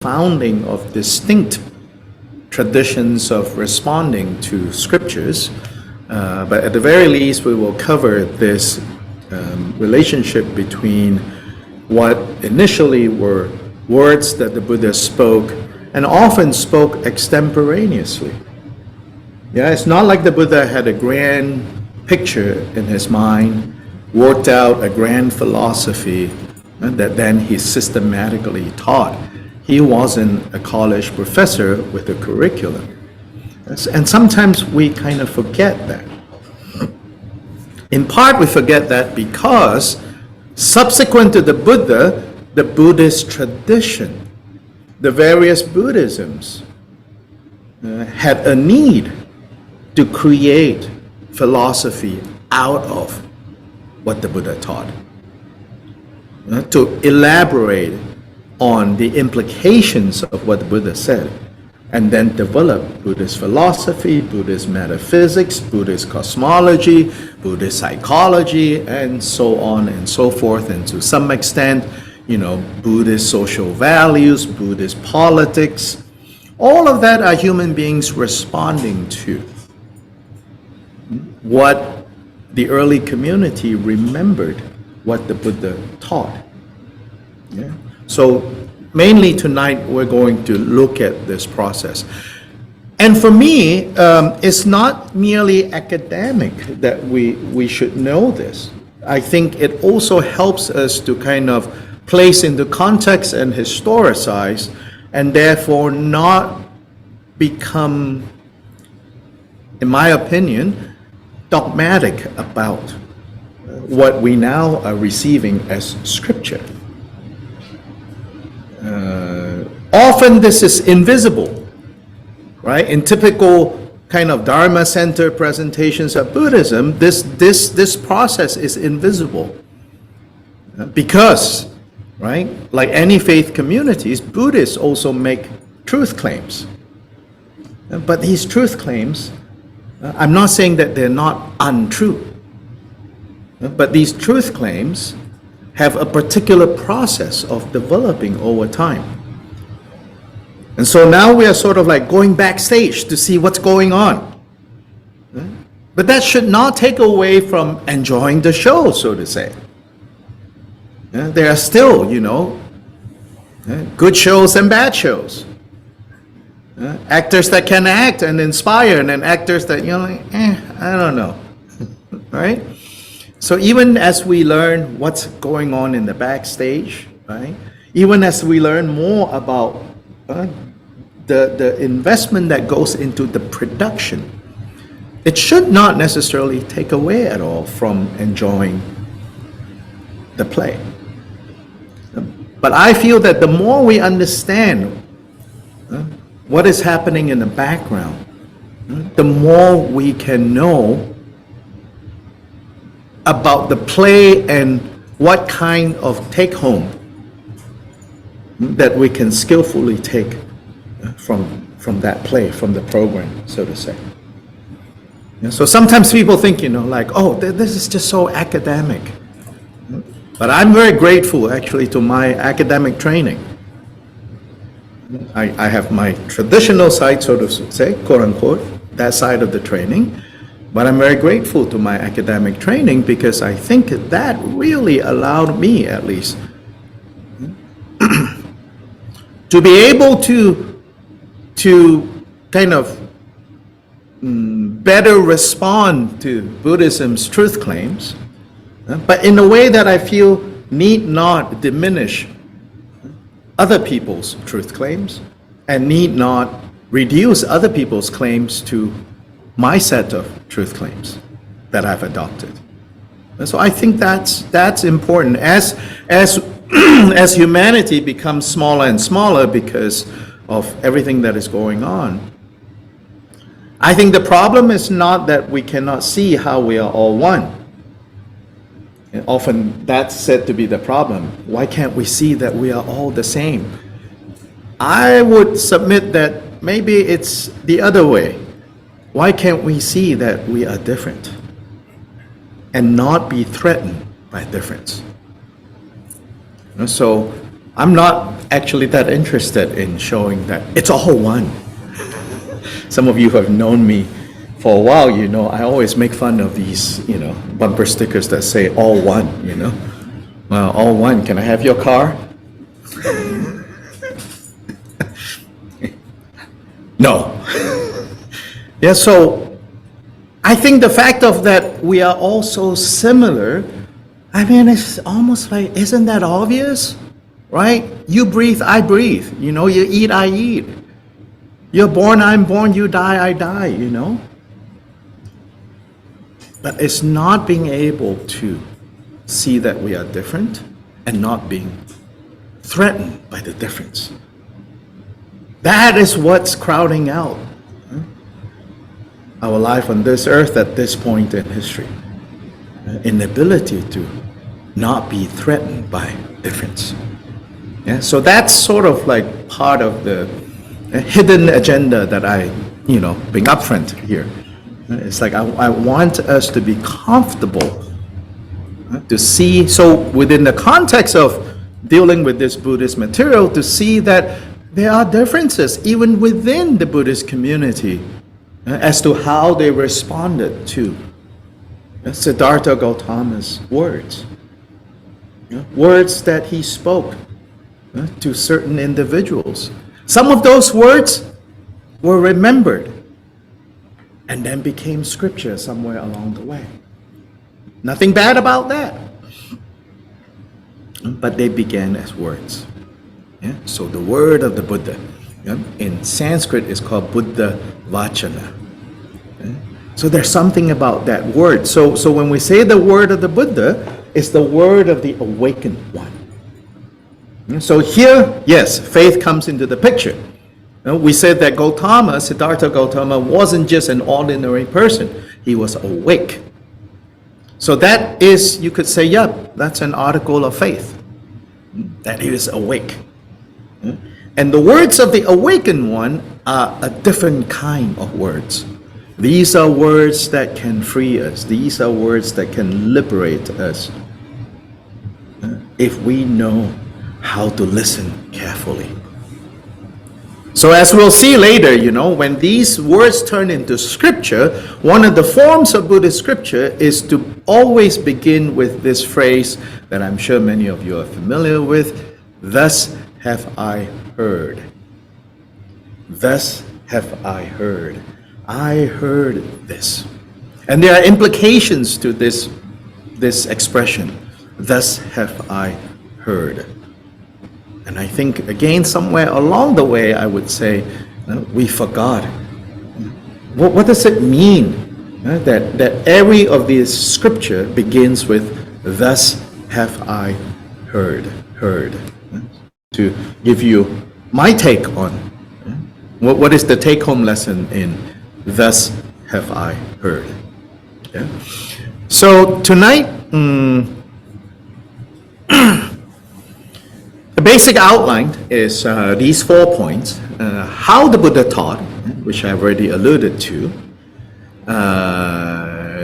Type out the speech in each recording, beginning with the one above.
founding of distinct traditions of responding to scriptures, but at the very least we will cover this relationship between what initially were words that the Buddha spoke and often spoke extemporaneously. Yeah, it's not like the Buddha had a grand picture in his mind, worked out a grand philosophy that then he systematically taught. He wasn't a college professor with a curriculum. And sometimes we kind of forget that. In part, we forget that because subsequent to the Buddha, the Buddhist tradition, the various Buddhisms, had a need to create philosophy out of what the Buddha taught, to elaborate on the implications of what the Buddha said, and then develop Buddhist philosophy, Buddhist metaphysics, Buddhist cosmology, Buddhist psychology, and so on and so forth, and to some extent, Buddhist social values, Buddhist politics. All of that are human beings responding to what the early community remembered what the Buddha taught. Yeah? So mainly tonight we're going to look at this process. And for me, it's not merely academic that we should know this. I think it also helps us to kind of place into context and historicize, and therefore not become, in my opinion, dogmatic about what we now are receiving as scripture. Often this is invisible, right? In typical kind of Dharma center presentations of Buddhism, this process is invisible because, right, like any faith communities, Buddhists also make truth claims. But these truth claims, I'm not saying that they're not untrue, but these truth claims have a particular process of developing over time. And so now we are sort of like going backstage to see what's going on. But that should not take away from enjoying the show, so to say. There are still, good shows and bad shows. Actors that can act and inspire, and then actors that, I don't know. Right? So even as we learn what's going on in the backstage, right? Even as we learn more about the investment that goes into the production, it should not necessarily take away at all from enjoying the play. But I feel that the more we understand what is happening in the background, the more we can know about the play and what kind of take-home that we can skillfully take from that play, from the program, so to say. So sometimes people think, this is just so academic. But I'm very grateful, actually, to my academic training. I have my traditional side, so to say, quote unquote, that side of the training. But I'm very grateful to my academic training because I think that really allowed me, at least, to be able to kind of better respond to Buddhism's truth claims, but in a way that I feel need not diminish other people's truth claims and need not reduce other people's claims to my set of truth claims that I've adopted. And so I think that's important. As humanity becomes smaller and smaller because of everything that is going on, I think the problem is not that we cannot see how we are all one. And often that's said to be the problem. Why can't we see that we are all the same? I would submit that maybe it's the other way. Why can't we see that we are different and not be threatened by difference? So I'm not actually that interested in showing that it's all one. Some of you who have known me for a while, you know, I always make fun of these, you know, bumper stickers that say all one, you know. Well, all one, can I have your car? No. Yeah, so I think the fact of that we are all so similar, I mean, it's almost like, isn't that obvious? Right? You breathe, I breathe. You know, you eat, I eat. You're born, I'm born. You die, I die, you know? But it's not being able to see that we are different and not being threatened by the difference. That is what's crowding out our life on this earth at this point in history. Inability to not be threatened by difference. Yeah, so that's sort of like part of the hidden agenda that I, you know, bring upfront here. It's like I want us to be comfortable to see, so within the context of dealing with this Buddhist material, to see that there are differences even within the Buddhist community as to how they responded to Siddhartha Gautama's words. Words that he spoke to certain individuals. Some of those words were remembered and then became scripture somewhere along the way. Nothing bad about that. But they began as words. Yeah? So the word of the Buddha, in Sanskrit is called Buddha Vachana. Yeah? So there's something about that word. So when we say the word of the Buddha, it's the word of the awakened one. So here, yes, faith comes into the picture. We said that Gautama, Siddhartha Gautama, wasn't just an ordinary person. He was awake. So that is, you could say, yeah, that's an article of faith, that he is awake. And the words of the awakened one are a different kind of words. These are words that can free us. These are words that can liberate us if we know how to listen carefully. So as we'll see later, you know, when these words turn into scripture, one of the forms of Buddhist scripture is to always begin with this phrase that I'm sure many of you are familiar with, thus have I heard. Thus have I heard. I heard this. And there are implications to this expression, thus have I heard. And I think, again, somewhere along the way, I would say, we forgot. What does it mean that every of these scripture begins with, thus have I heard. To give you my take on what is the take-home lesson in thus have I heard. Yeah? So tonight, the basic outline is these 4 points. How the Buddha taught, which I've already alluded to.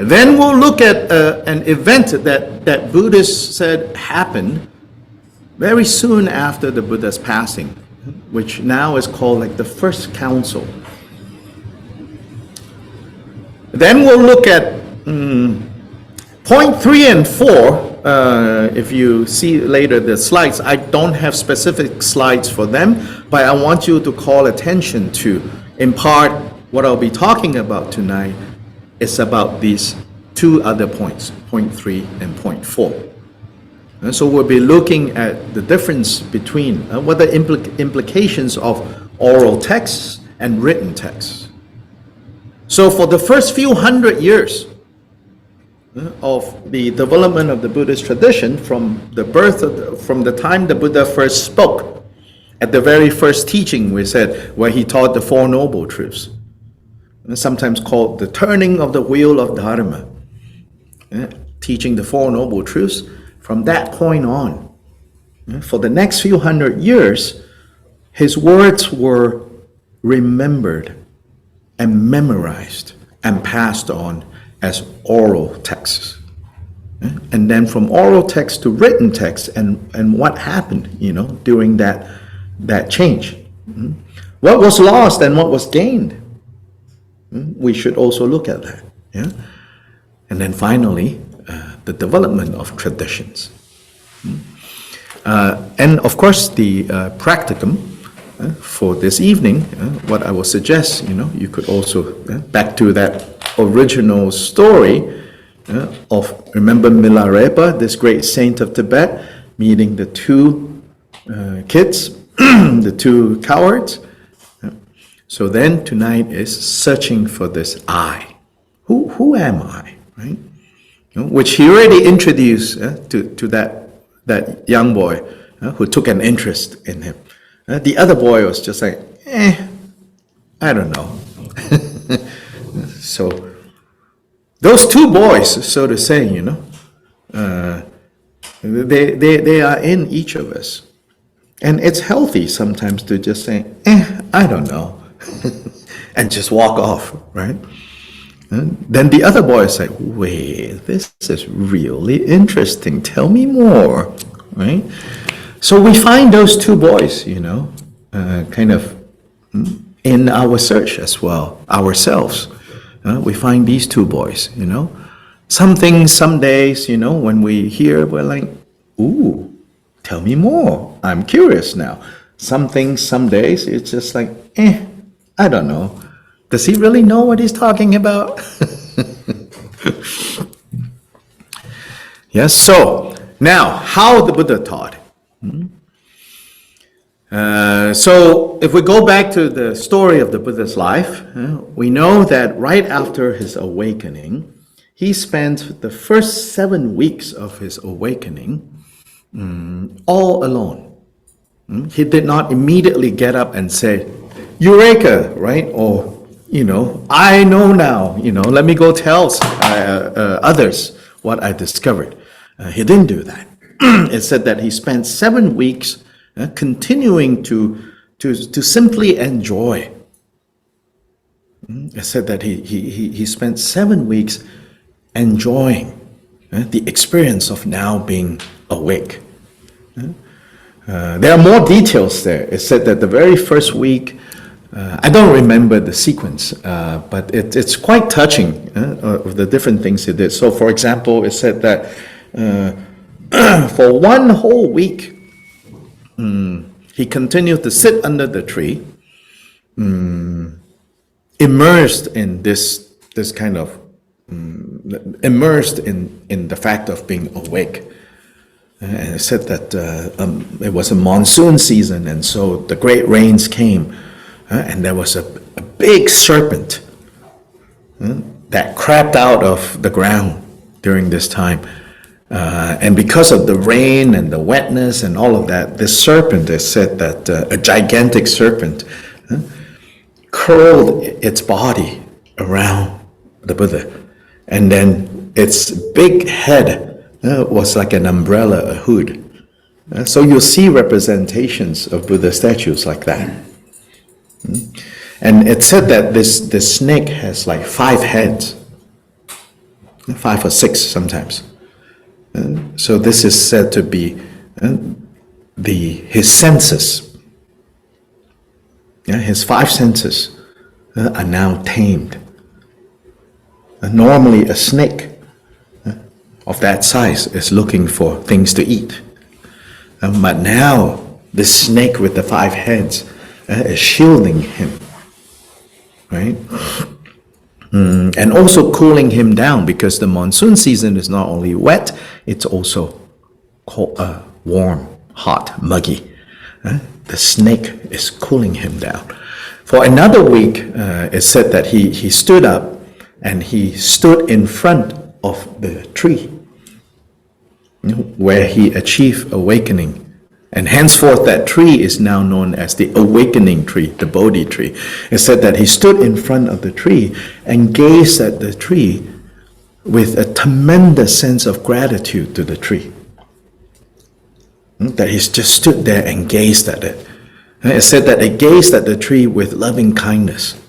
Then we'll look at an event that Buddhists said happened very soon after the Buddha's passing, which now is called like the first council. Then we'll look at point 3 and 4. If you see later the slides, I don't have specific slides for them, but I want you to call attention to, in part, what I'll be talking about tonight is about these 2 other points, point 3 and point 4. And so we'll be looking at the difference between what the implications of oral texts and written texts. So for the first few hundred years of the development of the Buddhist tradition, from the time the Buddha first spoke, at the very first teaching we said, where he taught the Four Noble Truths, sometimes called the turning of the wheel of Dharma, teaching the Four Noble Truths. From that point on, for the next few hundred years, his words were remembered and memorized and passed on as oral texts. And then from oral text to written text, and what happened, during that change. What was lost and what was gained? We should also look at that. Yeah? And then finally, the development of traditions. And of course, the practicum for this evening, what I will suggest, you could also, back to that original story of, remember Milarepa, this great saint of Tibet, meeting the two kids, the two cowards. So then tonight is searching for this I. Who am I, right? Which he already introduced to that young boy who took an interest in him. The other boy was just like, I don't know. So those two boys, so to say, they are in each of us. And it's healthy sometimes to just say, I don't know, and just walk off, right? And then the other boy is like, wait, this is really interesting. Tell me more, right? So we find those two boys, kind of in our search as well, ourselves. We find these two boys, Some things, some days, when we hear, we're like, ooh, tell me more. I'm curious now. Some things, some days, it's just like, I don't know. Does he really know what he's talking about? Yes, so now, how the Buddha taught. So if we go back to the story of the Buddha's life, we know that right after his awakening, he spent the first 7 weeks of his awakening all alone. He did not immediately get up and say, Eureka, right? Or, I know now, let me go tell others what I discovered. He didn't do that. It said that he spent 7 weeks continuing to simply enjoy. It said that he spent 7 weeks enjoying the experience of now being awake. There are more details there. It said that the very first week, I don't remember the sequence, but it's quite touching of the different things he did. So, for example, it said that for 1 whole week, he continued to sit under the tree, immersed in this kind of, immersed in the fact of being awake. And it said that it was a monsoon season, and so the great rains came, and there was a big serpent that crept out of the ground during this time. And because of the rain and the wetness and all of that, this serpent, is said that a gigantic serpent curled its body around the Buddha. And then its big head was like an umbrella, a hood. So you'll see representations of Buddha statues like that. And it said that this snake has like 5 heads, 5 or 6 sometimes. So this is said to be his senses. His 5 senses are now tamed. Normally a snake of that size is looking for things to eat. But now this snake with the 5 heads is shielding him, right? And also cooling him down, because the monsoon season is not only wet, it's also cold, warm, hot, muggy. The snake is cooling him down. For another week, it's said that he stood up and he stood in front of the tree where he achieved awakening. And henceforth that tree is now known as the awakening tree, the Bodhi tree. It said that he stood in front of the tree and gazed at the tree with a tremendous sense of gratitude to the tree. That he just stood there and gazed at it. It said that he gazed at the tree with loving kindness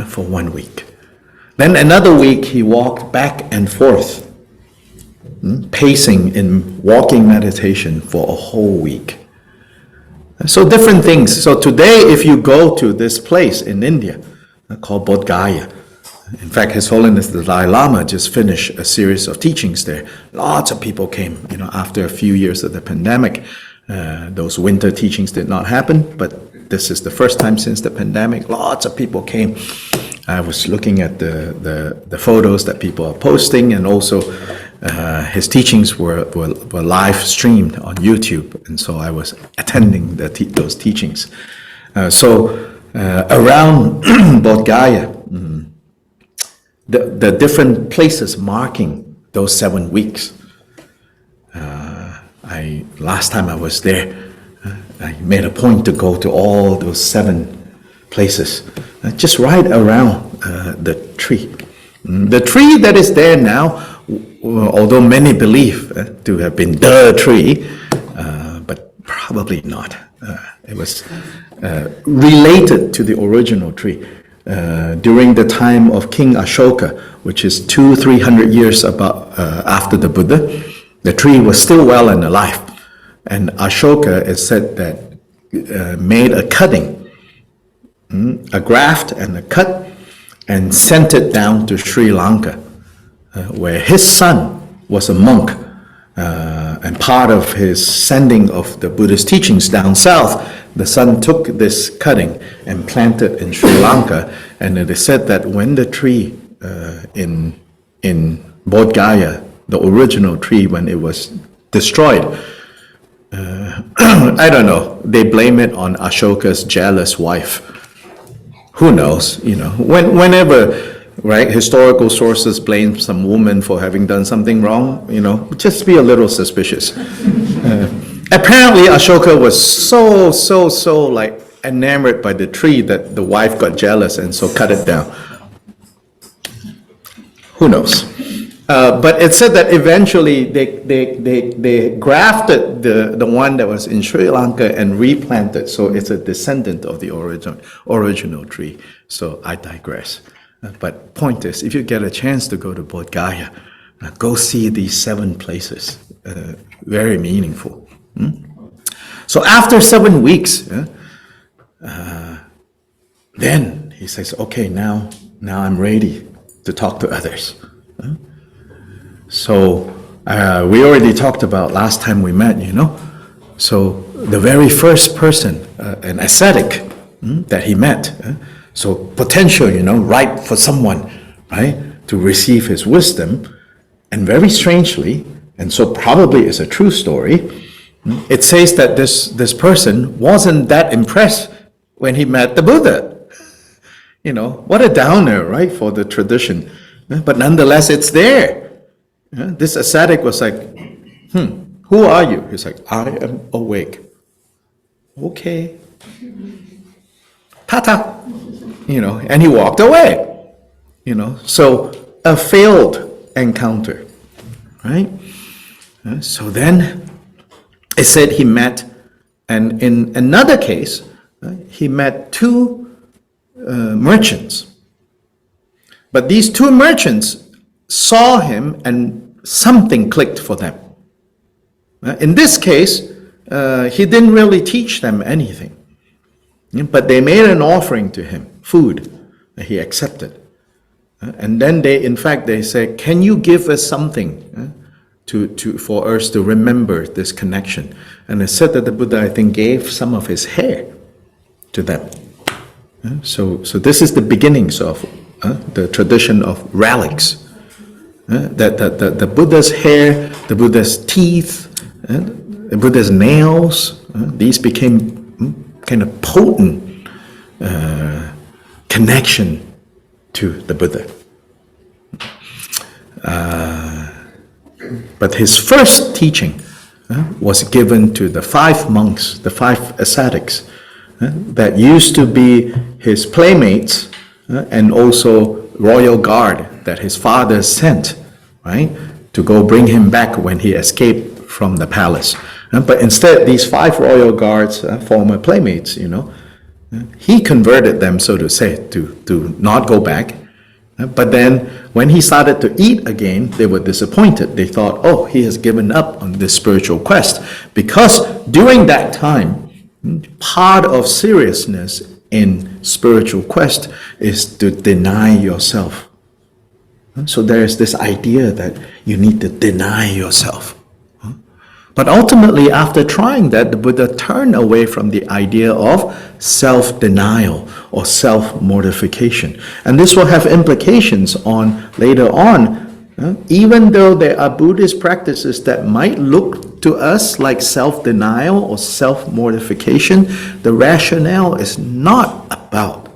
for 1 week. Then another week he walked back and forth pacing in walking meditation for a whole week. So different things. So today, if you go to this place in India called Bodh Gaya, in fact, His Holiness the Dalai Lama just finished a series of teachings there. Lots of people came, after a few years of the pandemic. Those winter teachings did not happen, but this is the first time since the pandemic. Lots of people came. I was looking at the photos that people are posting, and also his teachings were live streamed on YouTube, and so I was attending those teachings. Around Bodh Gaya, the different places marking those 7 weeks. Last time I was there, I made a point to go to all those 7 places, just right around the tree. The tree that is there now, although many believe to have been the tree, but probably not. It was related to the original tree. During the time of King Ashoka, which is 200-300 years after the Buddha, the tree was still well and alive. And Ashoka is said that made a cutting, a graft and a cut, and sent it down to Sri Lanka, where his son was a monk. And part of his sending of the Buddhist teachings down south, the son took this cutting and planted in Sri Lanka. And it is said that when the tree in Bodh Gaya, the original tree, when it was destroyed, I don't know, they blame it on Ashoka's jealous wife. Who knows, whenever, right, historical sources blame some woman for having done something wrong, just be a little suspicious. Apparently Ashoka was so like enamored by the tree that the wife got jealous and so cut it down. Who knows? But it said that eventually they grafted the one that was in Sri Lanka and replanted, so it's a descendant of the original tree. So I digress. But point is, if you get a chance to go to Bodh Gaya, go see these 7 places. Very meaningful. So after 7 weeks, then he says, okay, now I'm ready to talk to others. So we already talked about last time we met, So the very first person, an ascetic that he met, so potential, ripe for someone, right, to receive his wisdom. And very strangely, and so probably it's a true story, it says that this person wasn't that impressed when he met the Buddha. What a downer, right, for the tradition. But nonetheless, it's there. This ascetic was like, who are you? He's like, I am awake. Okay. Ta-ta. And he walked away. So a failed encounter, right? So then it said he met, and in another case, he met 2 merchants. But these 2 merchants saw him and something clicked for them. In this case, he didn't really teach them anything. But they made an offering to him, food, that he accepted. And then they said, can you give us something for us to remember this connection? And it said that the Buddha, I think, gave some of his hair to them. So this is the beginnings of the tradition of relics. The Buddha's hair, the Buddha's teeth, the Buddha's nails, these became kind of potent connection to the Buddha. But his first teaching was given to the 5 monks, the 5 ascetics, that used to be his playmates and also royal guard that his father sent, right, to go bring him back when he escaped from the palace. But instead, these 5 royal guards, former playmates, he converted them, so to say, to not go back, But then when he started to eat again, they were disappointed. They thought, oh, he has given up on this spiritual quest. Because during that time, part of seriousness in spiritual quest is to deny yourself. So there is this idea that you need to deny yourself. But ultimately, after trying that, the Buddha turned away from the idea of self-denial or self-mortification. And this will have implications on later on. Even though there are Buddhist practices that might look to us like self-denial or self-mortification, the rationale is not about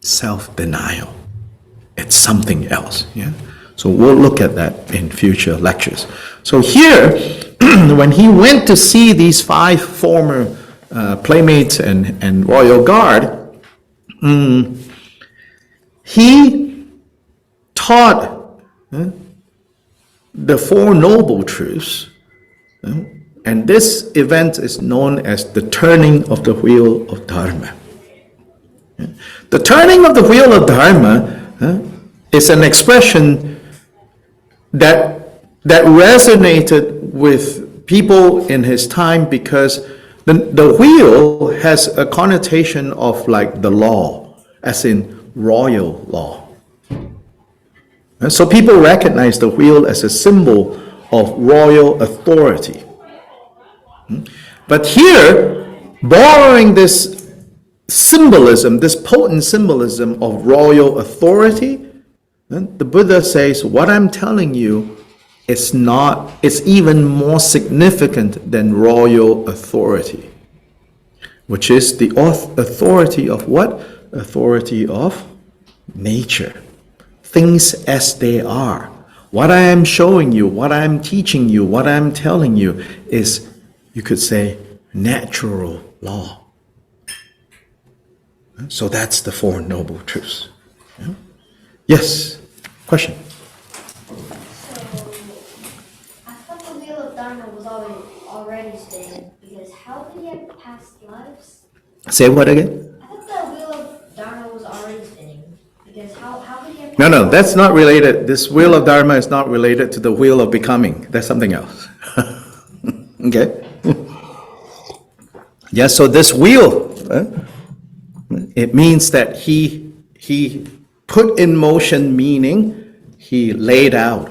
self-denial. It's something else. Yeah? So we'll look at that in future lectures. So here, when he went to see these 5 former playmates and royal guard, he taught the 4 noble truths, and this event is known as the turning of the wheel of Dharma. The turning of the wheel of Dharma is an expression that resonated with people in his time because the wheel has a connotation of like the law, as in royal law. And so people recognize the wheel as a symbol of royal authority. But here, borrowing this symbolism, this potent symbolism of royal authority, the Buddha says, what I'm telling you it's even more significant than royal authority, which is the authority of what? Authority of nature. Things as they are. What I am showing you, what I am teaching you, what I am telling you is, you could say, natural law. So that's the 4 noble truths. Yes? Question? Already spinning, because how did he have past lives? Say what again? I thought the wheel of Dharma was already spinning, because how could he have No, that's not related. This wheel of Dharma is not related to the wheel of becoming. That's something else. Okay? Yes, so this wheel, it means that he put in motion, meaning he laid out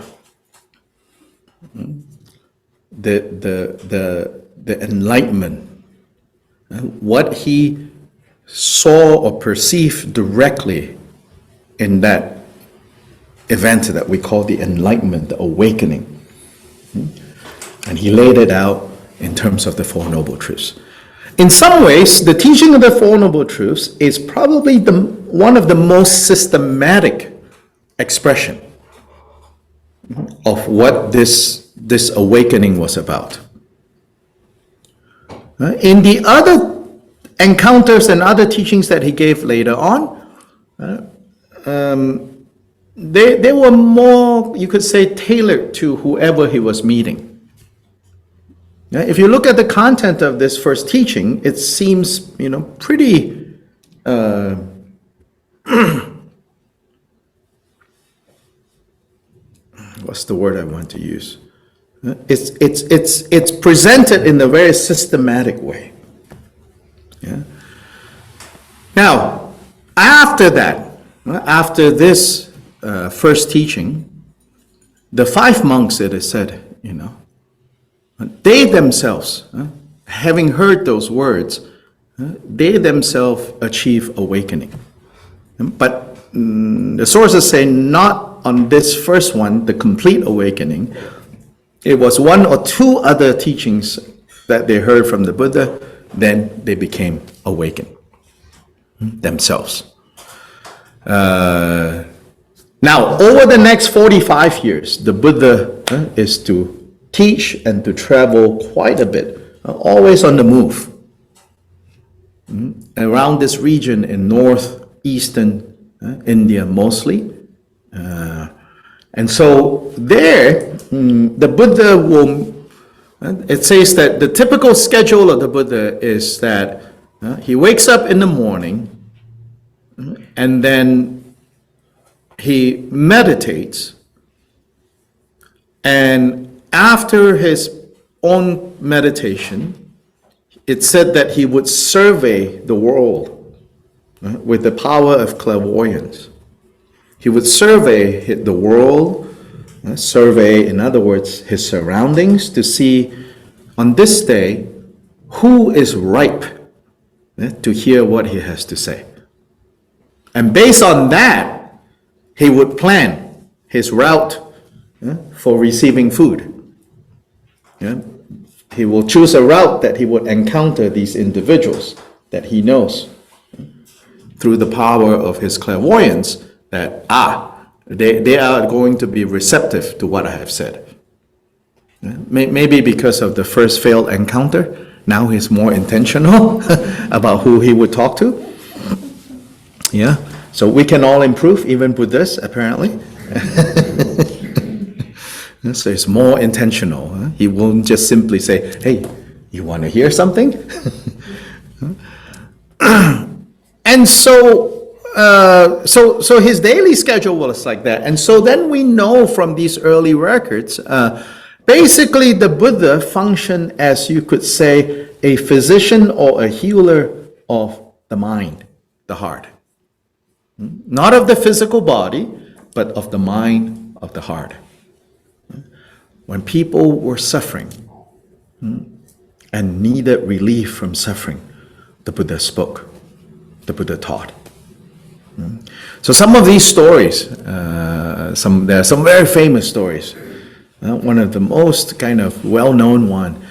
the enlightenment, what he saw or perceived directly in that event that we call the enlightenment, the awakening. And he laid it out in terms of the 4 noble truths. In some ways, the teaching of the 4 noble truths is probably one of the most systematic expression of what this awakening was about. In the other encounters and other teachings that he gave later on, they were more, you could say, tailored to whoever he was meeting. If you look at the content of this first teaching, it seems, pretty what's the word I want to use? It's presented in a very systematic way. Yeah. Now, after that, after this first teaching, the 5 monks, it is said, they themselves, having heard those words, they themselves achieve awakening. But the sources say not on this first one, the complete awakening. It was 1 or 2 other teachings that they heard from the Buddha, then they became awakened themselves. Now, over the next 45 years, the Buddha is to teach and to travel quite a bit, always on the move, around this region in northeastern India mostly. And so there, the Buddha will, it says that the typical schedule of the Buddha is that he wakes up in the morning and then he meditates, and after his own meditation, it said that he would survey the world with the power of clairvoyance. He would survey the world, survey, in other words, his surroundings, to see on this day who is ripe to hear what he has to say. And based on that, he would plan his route for receiving food. He will choose a route that he would encounter these individuals that he knows through the power of his clairvoyance, that they are going to be receptive to what I have said. Maybe because of the first failed encounter, now he's more intentional about who he would talk to. Yeah, so we can all improve, even Buddhists apparently. So it's more intentional. He won't just simply say, "Hey, you want to hear something?" And so his daily schedule was like that. And so then we know from these early records, basically the Buddha functioned as, you could say, a physician or a healer of the mind, the heart. Not of the physical body, but of the mind, of the heart. When people were suffering and needed relief from suffering, the Buddha spoke, the Buddha taught. So some of these stories, there are some very famous stories. One of the most kind of well-known one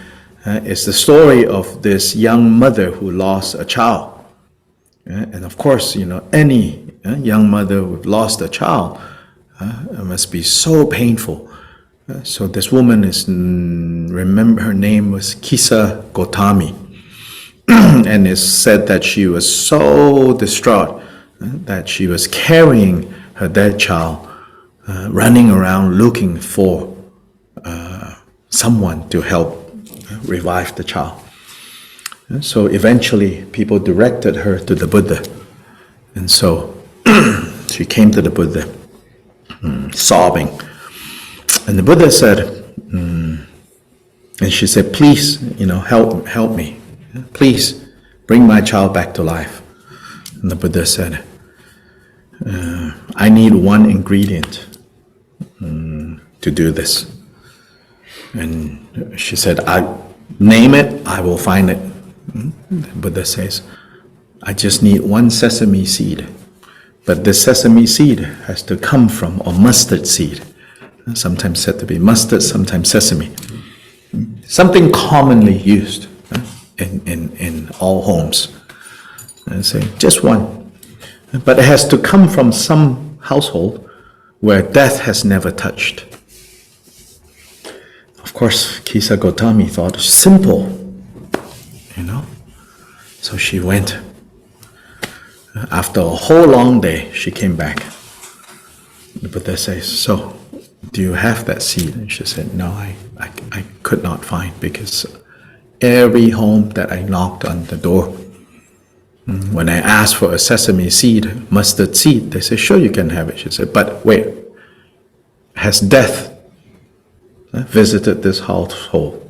is the story of this young mother who lost a child. And of course, any young mother who lost a child, it must be so painful. So this woman remember her name was Kisa Gotami. And it's said that she was so distraught that she was carrying her dead child, running around looking for someone to help revive the child. So eventually people directed her to the Buddha. And so she came to the Buddha, sobbing. And the Buddha said, and she said, "Please, help me. Please bring my child back to life." And the Buddha said, "I need one ingredient to do this." And she said, "I name it, I will find it." The Buddha says, "I just need one sesame seed. But the sesame seed has to come from a mustard seed." Sometimes said to be mustard, sometimes sesame. Something commonly used in all homes. And say, just one. But it has to come from some household where death has never touched. Of course, Kisa Gotami thought, simple, So she went. After a whole long day, she came back. The Buddha says, "So, do you have that seed?" And she said, "No, I could not find, because every home that I knocked on the door, when I asked for a sesame seed, mustard seed, they said, 'Sure, you can have it.' She said, 'But wait, has death visited this household?'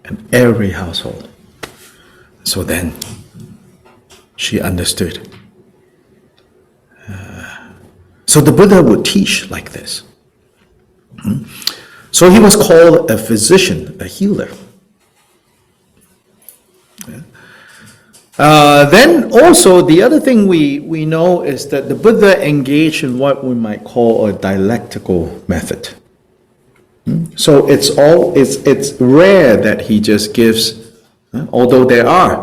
And every household." So then she understood. So the Buddha would teach like this. So he was called a physician, a healer. Then also the other thing we know is that the Buddha engaged in what we might call a dialectical method. So it's rare that he just gives, although there are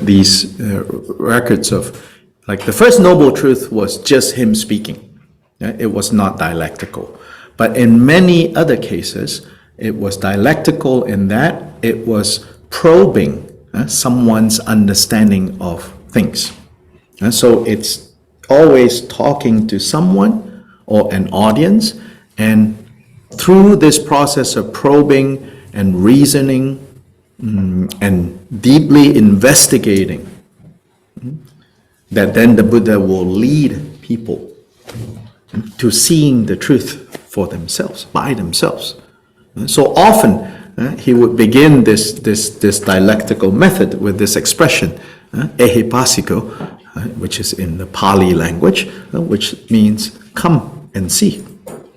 these records of, like the first Noble Truth was just him speaking. It was not dialectical. But in many other cases, it was dialectical in that it was probing someone's understanding of things. And so it's always talking to someone or an audience, and through this process of probing and reasoning and deeply investigating, that then the Buddha will lead people to seeing the truth for themselves, by themselves. So often, he would begin this dialectical method with this expression, ehipasiko, which is in the Pali language, which means come and see,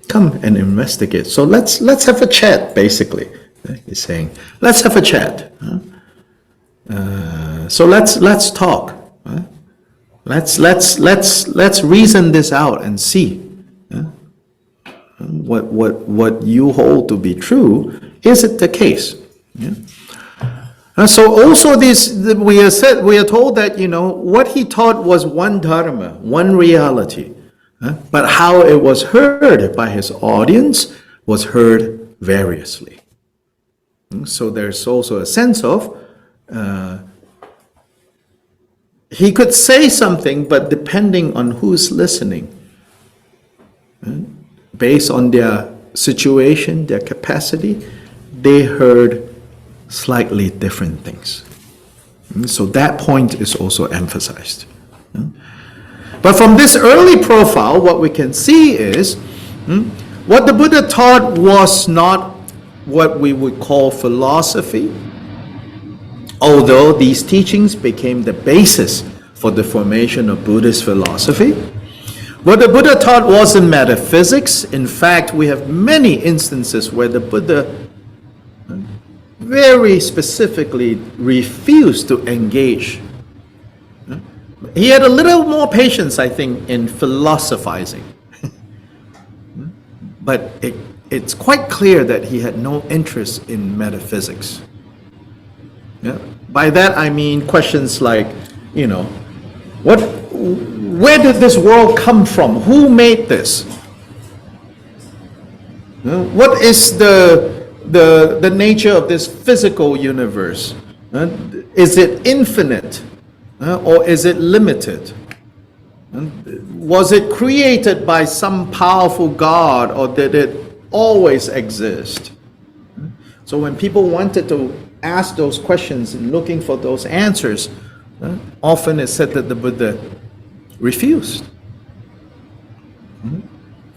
come and investigate. So let's have a chat, basically. He's saying, let's have a chat. So let's talk. Let's reason this out and see what you hold to be true. Is it the case? Yeah. So also we are told that what he taught was one dharma, one reality, but how it was heard by his audience was heard variously. So there's also a sense of he could say something, but depending on who's listening, based on their situation, their capacity, they heard slightly different things. So that point is also emphasized. But from this early profile, what we can see is what the Buddha taught was not what we would call philosophy, although these teachings became the basis for the formation of Buddhist philosophy. What the Buddha taught wasn't metaphysics. In fact, we have many instances where the Buddha very specifically refused to engage. He had a little more patience, I think, in philosophizing. But it's quite clear that he had no interest in metaphysics. Yeah? By that I mean questions like, where did this world come from? Who made this? What is the nature of this physical universe? Is it infinite or is it limited? Was it created by some powerful God or did it always exist? So when people wanted to ask those questions and looking for those answers, often it's said that the Buddha refused.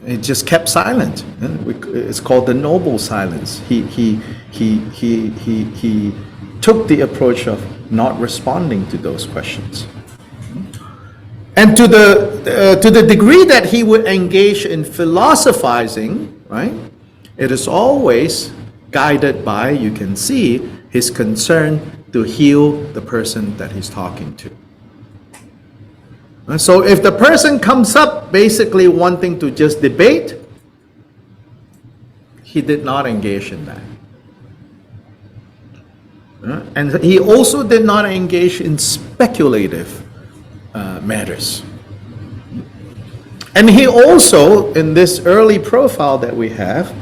He just kept silent. It's called the noble silence. He took the approach of not responding to those questions. And to the degree that he would engage in philosophizing, right, it is always guided by, you can see, his concern to heal the person that he's talking to. So if the person comes up basically wanting to just debate, he did not engage in that. And he also did not engage in speculative matters. And he also, in this early profile that we have,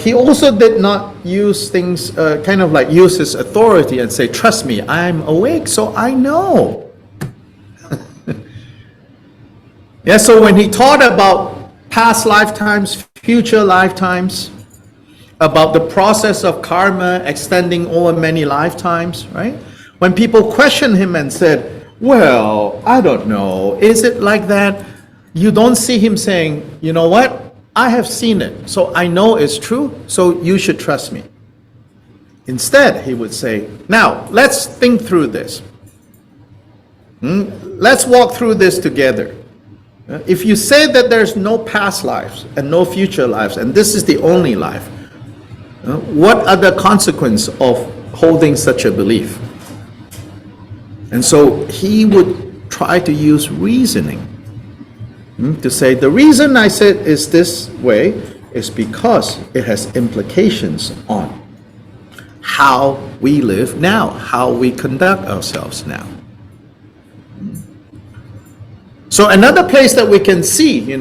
he also did not use things, use his authority and say, trust me, I'm awake, so I know. Yeah, so when he taught about past lifetimes, future lifetimes, about the process of karma extending over many lifetimes, right? When people questioned him and said, well, I don't know, is it like that? You don't see him saying, you know what? I have seen it, so I know it's true, so you should trust me. Instead, he would say, now, let's think through this. Let's walk through this together. If you say that there's no past lives and no future lives, and this is the only life, what are the consequences of holding such a belief? And so he would try to use reasoning to say, the reason I said is this way is because it has implications on how we live now, how we conduct ourselves now. So another place that we can see,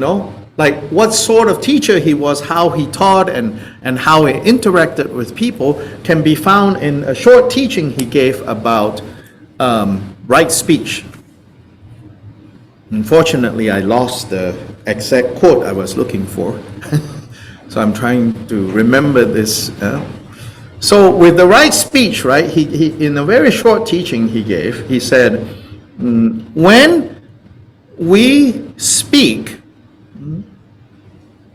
like what sort of teacher he was, how he taught, and how he interacted with people can be found in a short teaching he gave about right speech. Unfortunately, I lost the exact quote I was looking for. So I'm trying to remember this. So with the right speech, right, he in a very short teaching he gave, he said, when we speak,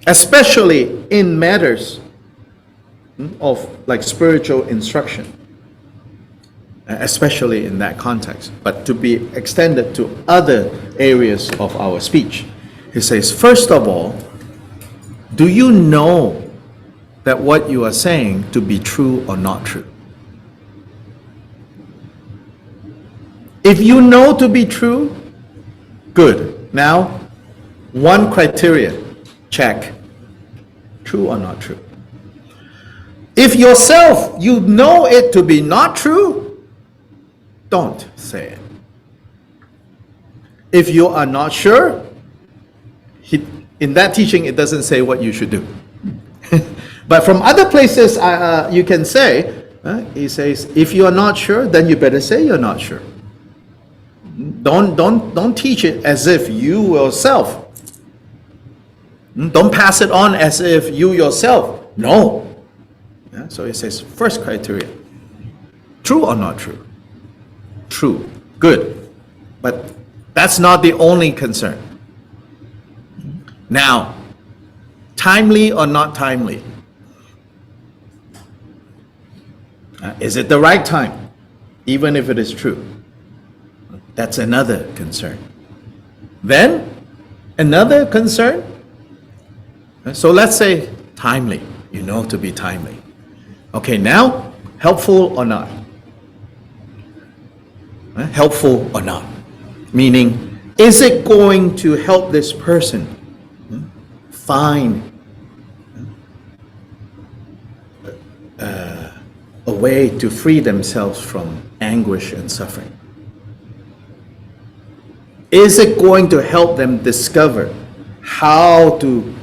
especially in matters of like spiritual instruction, especially in that context, but to be extended to other areas of our speech. He says, first of all, do you know that what you are saying to be true or not true? If you know to be true, good. Now, one criteria, check. True or not true? If yourself, you know it to be not true, don't say it. If you are not sure, in that teaching, it doesn't say what you should do. But from other places, you can say, he says, if you are not sure, then you better say you're not sure. Don't teach it as if you yourself. Don't pass it on as if you yourself. No. So he says, first criteria, true or not true? True. Good. But that's not the only concern. Now, timely or not timely? Is it the right time, even if it is true? That's another concern. Then, another concern. So let's say timely, you know to be timely. Okay, now, helpful or not? Helpful or not? Meaning, is it going to help this person find a way to free themselves from anguish and suffering? Is it going to help them discover how to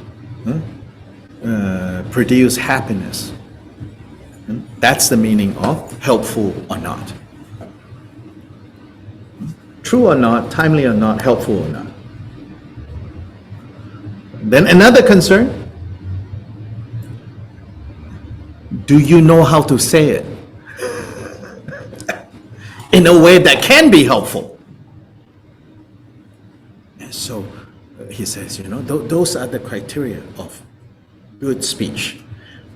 produce happiness? That's the meaning of helpful or not. True or not, timely or not, helpful or not. Then another concern, do you know how to say it in a way that can be helpful? And so he says, those are the criteria of good speech.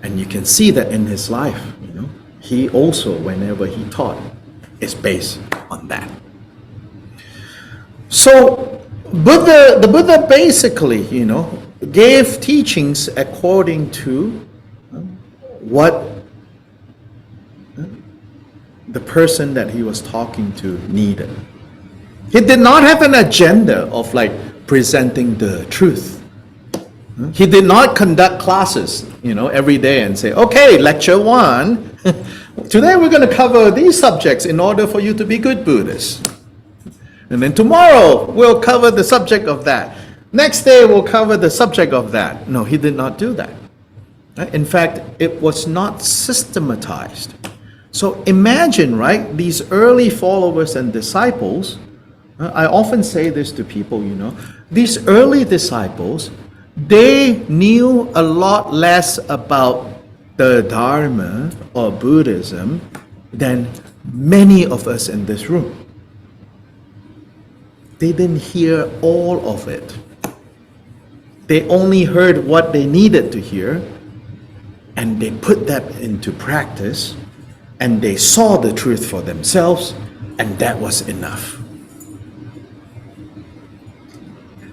And you can see that in his life, he also, whenever he taught, is based on that. So the Buddha basically, gave teachings according to what the person that he was talking to needed. He did not have an agenda of presenting the truth. He did not conduct classes, every day and say, okay, lecture 1, today we're going to cover these subjects in order for you to be good Buddhists. And then tomorrow we'll cover the subject of that. Next day we'll cover the subject of that. No, he did not do that. In fact, it was not systematized. So imagine, these early followers and disciples, I often say this to people, these early disciples, they knew a lot less about the Dharma or Buddhism than many of us in this room. They didn't hear all of it. They only heard what they needed to hear, and they put that into practice, and they saw the truth for themselves, and that was enough.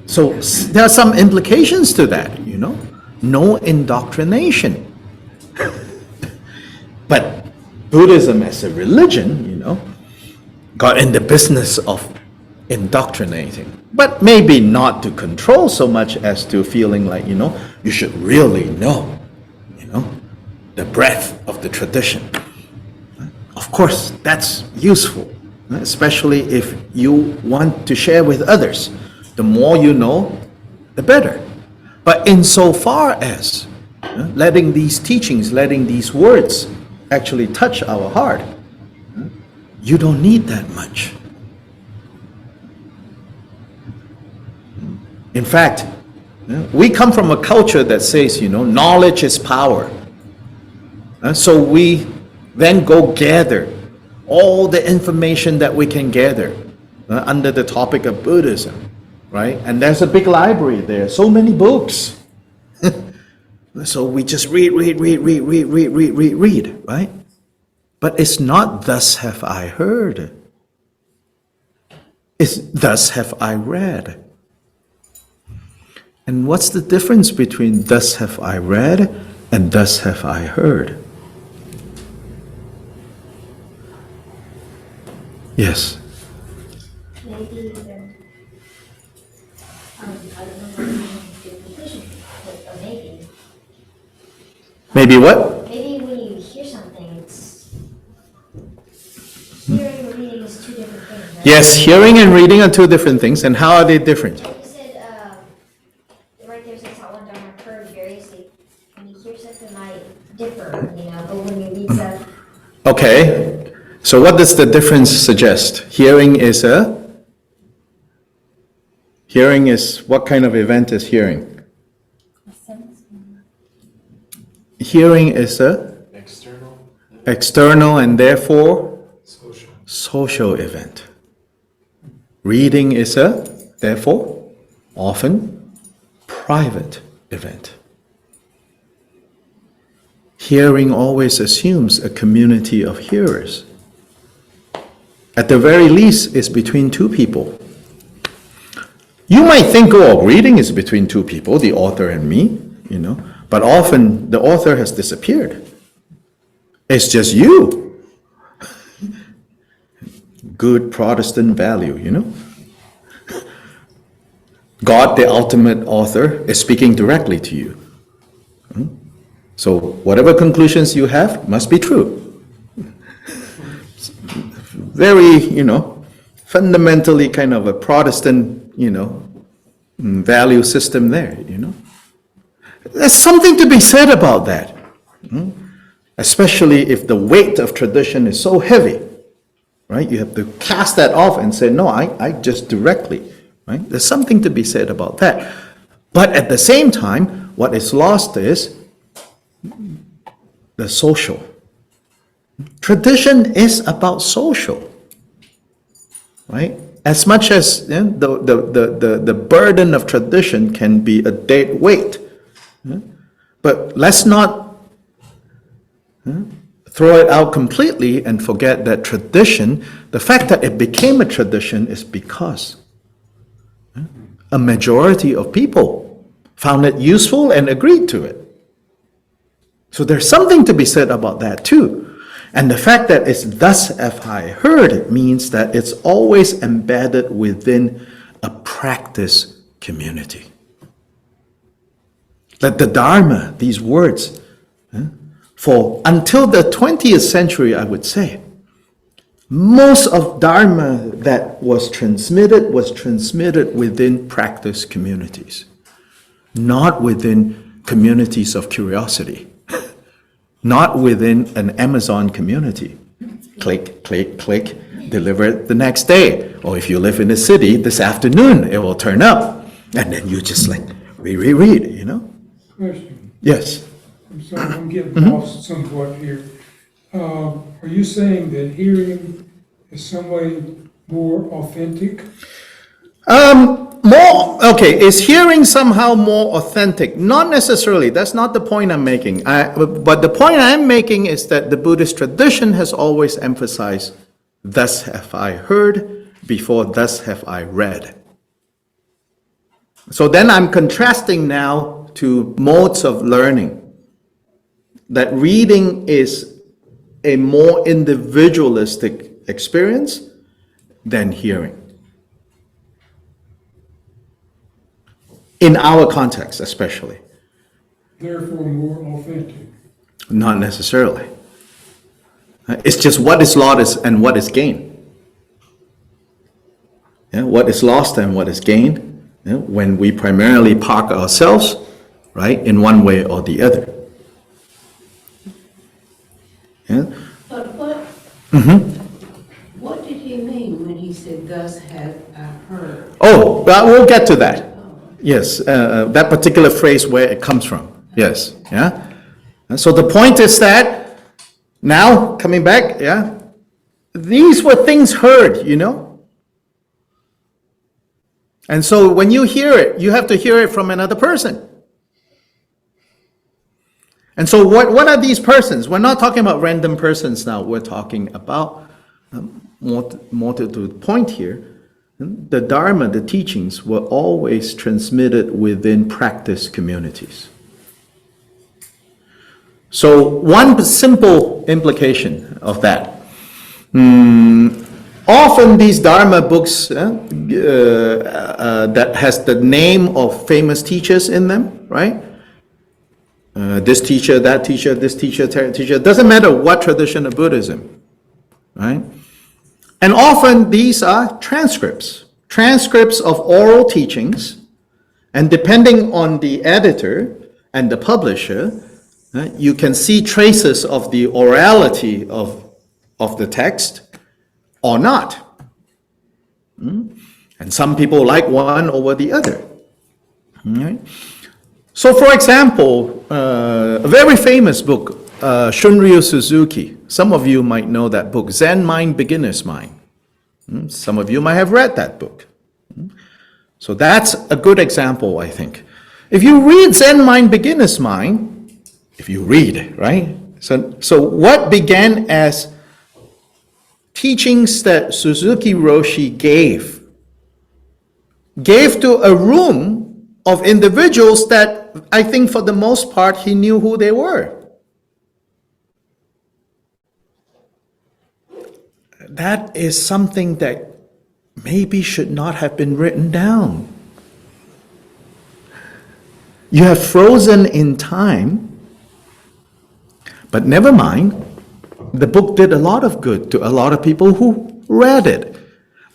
So there are some implications to that, no indoctrination. But Buddhism as a religion, got in the business of indoctrinating, but maybe not to control so much as to feeling like, you should really know, the breadth of the tradition. Of course, that's useful, especially if you want to share with others. The more you know, the better. But insofar as letting these teachings, letting these words actually touch our heart, you don't need that much. In fact, we come from a culture that says, knowledge is power. So we then go gather all the information that we can gather under the topic of Buddhism, right? And there's a big library there, so many books. So we just read, right? But it's not thus have I heard. It's thus have I read. And what's the difference between thus have I read and thus have I heard? Yes. Maybe I don't know what the conclusion but maybe. Maybe what? Maybe when you hear something, it's hearing and reading is two different things, right? Yes, hearing and reading are two different things. And how are they different? You said, right there says how one Dharma occurs variously. When you hear something might differ, but when you read stuff, Okay. So what does the difference suggest? Hearing is what kind of event is hearing? Hearing is external and therefore social event. Reading is therefore often private event. Hearing always assumes a community of hearers. At the very least, it's between two people. You might think, oh, reading is between two people, the author and me, but often the author has disappeared. It's just you. Good Protestant value, God, the ultimate author, is speaking directly to you. So whatever conclusions you have must be true. Very, fundamentally kind of a Protestant, value system there, There's something to be said about that. Especially if the weight of tradition is so heavy, right? You have to cast that off and say, no, I just directly, right? There's something to be said about that. But at the same time, what is lost is the social. Tradition is about social, right? As much as the burden of tradition can be a dead weight, but let's not throw it out completely and forget that tradition, the fact that it became a tradition is because a majority of people found it useful and agreed to it. So there's something to be said about that too. And the fact that it's thus have I heard, it means that it's always embedded within a practice community. That the Dharma, these words, for until the 20th century, I would say, most of Dharma that was transmitted within practice communities, not within communities of curiosity. Not within an Amazon community. Click, click, click, deliver it the next day. Or if you live in the city, this afternoon it will turn up. And then you just read, Question. Yes. I'm sorry, I'm getting lost somewhat here. Are you saying that hearing is some way more authentic? Is hearing somehow more authentic? Not necessarily. That's not the point I'm making. But the point I'm making is that the Buddhist tradition has always emphasized, thus have I heard, before thus have I read. So then I'm contrasting now to modes of learning. That reading is a more individualistic experience than hearing. In our context, especially. Therefore, more authentic. Not necessarily. It's just what is lost and what is gained. What is lost and what is gained when we primarily park ourselves, right, in one way or the other. But what did he mean when he said, thus have I heard? Oh, well, we'll get to that. Yes, that particular phrase where it comes from. Yes, yeah. And so the point is that now coming back, these were things heard, And so when you hear it, you have to hear it from another person. And so what are these persons? We're not talking about random persons now. We're talking about, more to the point here, the Dharma, the teachings, were always transmitted within practice communities. So one simple implication of that. Often these Dharma books that has the name of famous teachers in them, right? This teacher, that teacher, this teacher, that teacher. Doesn't matter what tradition of Buddhism, right? And often these are transcripts of oral teachings, and depending on the editor and the publisher, you can see traces of the orality of the text or not. And some people like one over the other. Right? So for example, a very famous book, Shunryu Suzuki. Some of you might know that book, Zen Mind, Beginner's Mind. Some of you might have read that book. So that's a good example, I think. If you read Zen Mind, Beginner's Mind, if you read it, right? So what began as teachings that Suzuki Roshi gave to a room of individuals that I think for the most part he knew who they were. That is something that maybe should not have been written down. You have frozen in time, but never mind. The book did a lot of good to a lot of people who read it.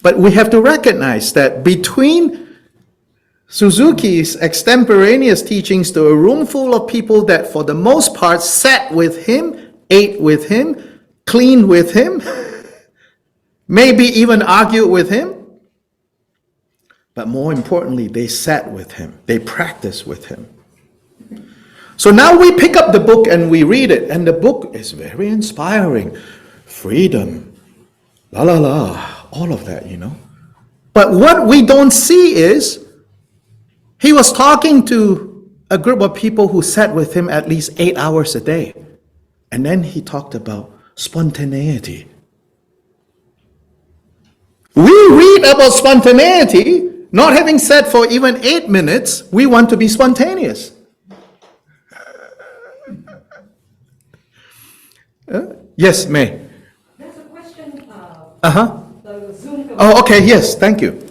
But we have to recognize that between Suzuki's extemporaneous teachings to a room full of people that for the most part sat with him, ate with him, cleaned with him, maybe even argued with him, but more importantly, they sat with him, they practiced with him. So now we pick up the book and we read it, and the book is very inspiring. Freedom, la la la, all of that, But what we don't see is, he was talking to a group of people who sat with him at least 8 hours a day. And then he talked about spontaneity. We read about spontaneity, not having sat for even 8 minutes, we want to be spontaneous. Yes, May. There's a question. The Zoom. Oh, okay, yes, thank you.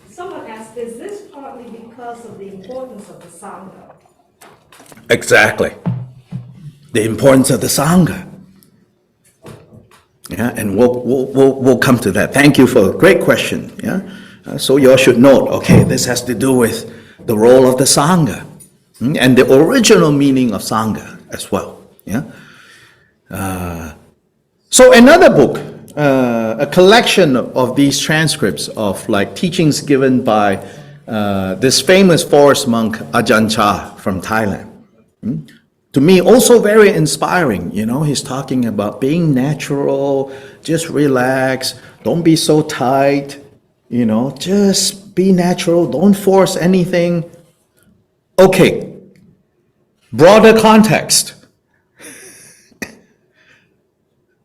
Someone asked, is this partly because of the importance of the Sangha? Exactly. The importance of the Sangha. Yeah, and we'll come to that. Thank you for a great question. Yeah, so you all should note, okay, this has to do with the role of the Sangha and the original meaning of Sangha as well. Yeah. So another book, a collection of these transcripts of like teachings given by this famous forest monk Ajahn Chah from Thailand. To me, also very inspiring. He's talking about being natural, just relax, don't be so tight, just be natural, don't force anything. Okay, broader context.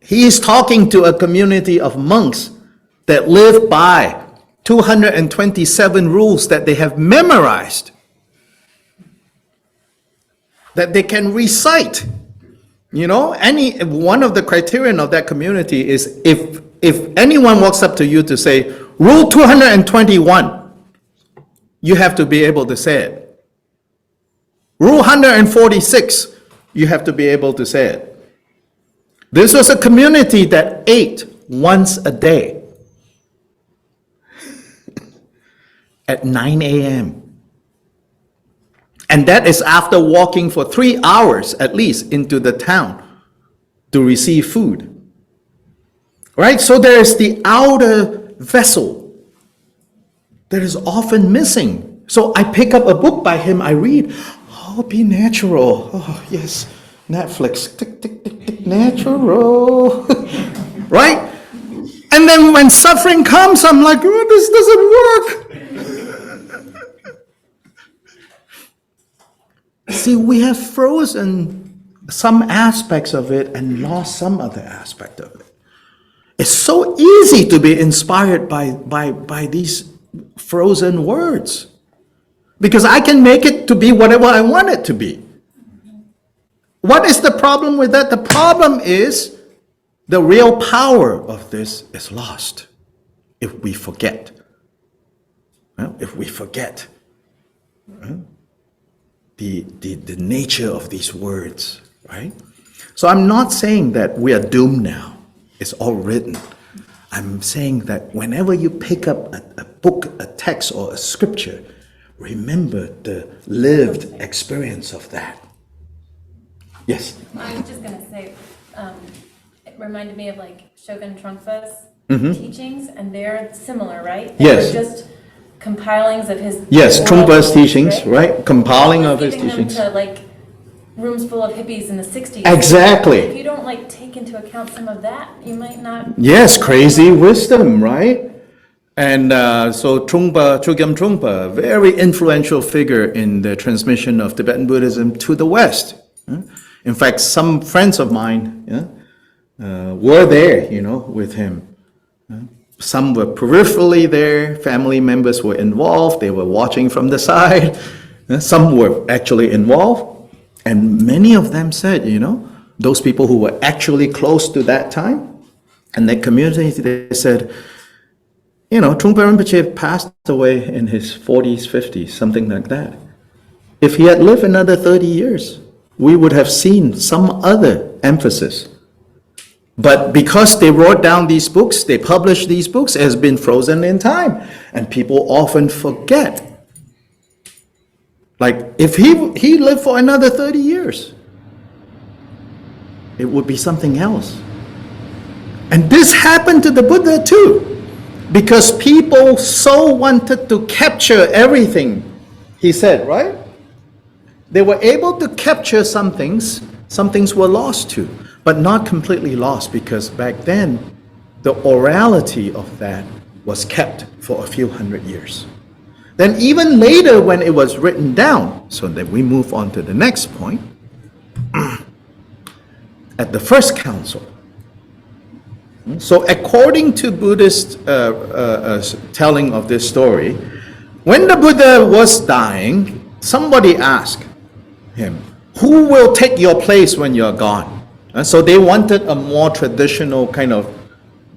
He is talking to a community of monks that live by 227 rules that they have memorized, that they can recite. Any one of the criterion of that community is if anyone walks up to you to say, Rule 221, you have to be able to say it. Rule 146, you have to be able to say it. This was a community that ate once a day at 9 a.m. And that is after walking for 3 hours at least into the town to receive food. Right? So there is the outer vessel that is often missing. So I pick up a book by him, I read, be natural. Oh, yes, Netflix, tick, tick, tick, tick, natural. Right? And then when suffering comes, I'm like, this doesn't work. See, we have frozen some aspects of it and lost some other aspect of it. It's so easy to be inspired by these frozen words, because I can make it to be whatever I want it to be. What is the problem with that? The problem is the real power of this is lost if we forget. Well, if we forget the nature of these words, right? So I'm not saying that we are doomed now. It's all written. I'm saying that whenever you pick up a book, a text, or a scripture, remember the lived experience of that. Yes? I was just going to say, it reminded me of like Shogun Trungpa's teachings, and they're similar, right? Yes. They're just compilings of his Yes, oral Trungpa's rules, teachings, right? Compiling of his Giving teachings. them to like rooms full of hippies in the 60s. Exactly. If you don't like take into account some of that, you might not. Yes, crazy wisdom, right? And so Trungpa, Chogyam Trungpa, very influential figure in the transmission of Tibetan Buddhism to the West. In fact, some friends of mine were there, with him. Some were peripherally there, family members were involved, they were watching from the side. Some were actually involved. And many of them said, those people who were actually close to that time and their community, they said, Trungpa Rinpoche passed away in his 40s, 50s, something like that. If he had lived another 30 years, we would have seen some other emphasis. But because they wrote down these books, they published these books, it has been frozen in time. And people often forget. Like, if he lived for another 30 years, it would be something else. And this happened to the Buddha too, because people so wanted to capture everything he said, right? They were able to capture some things were lost too, but not completely lost, because back then, the orality of that was kept for a few hundred years. Then even later when it was written down, so that we move on to the next point, at the first council. So according to Buddhist telling of this story, when the Buddha was dying, somebody asked him, who will take your place when you're gone? And so they wanted a more traditional kind of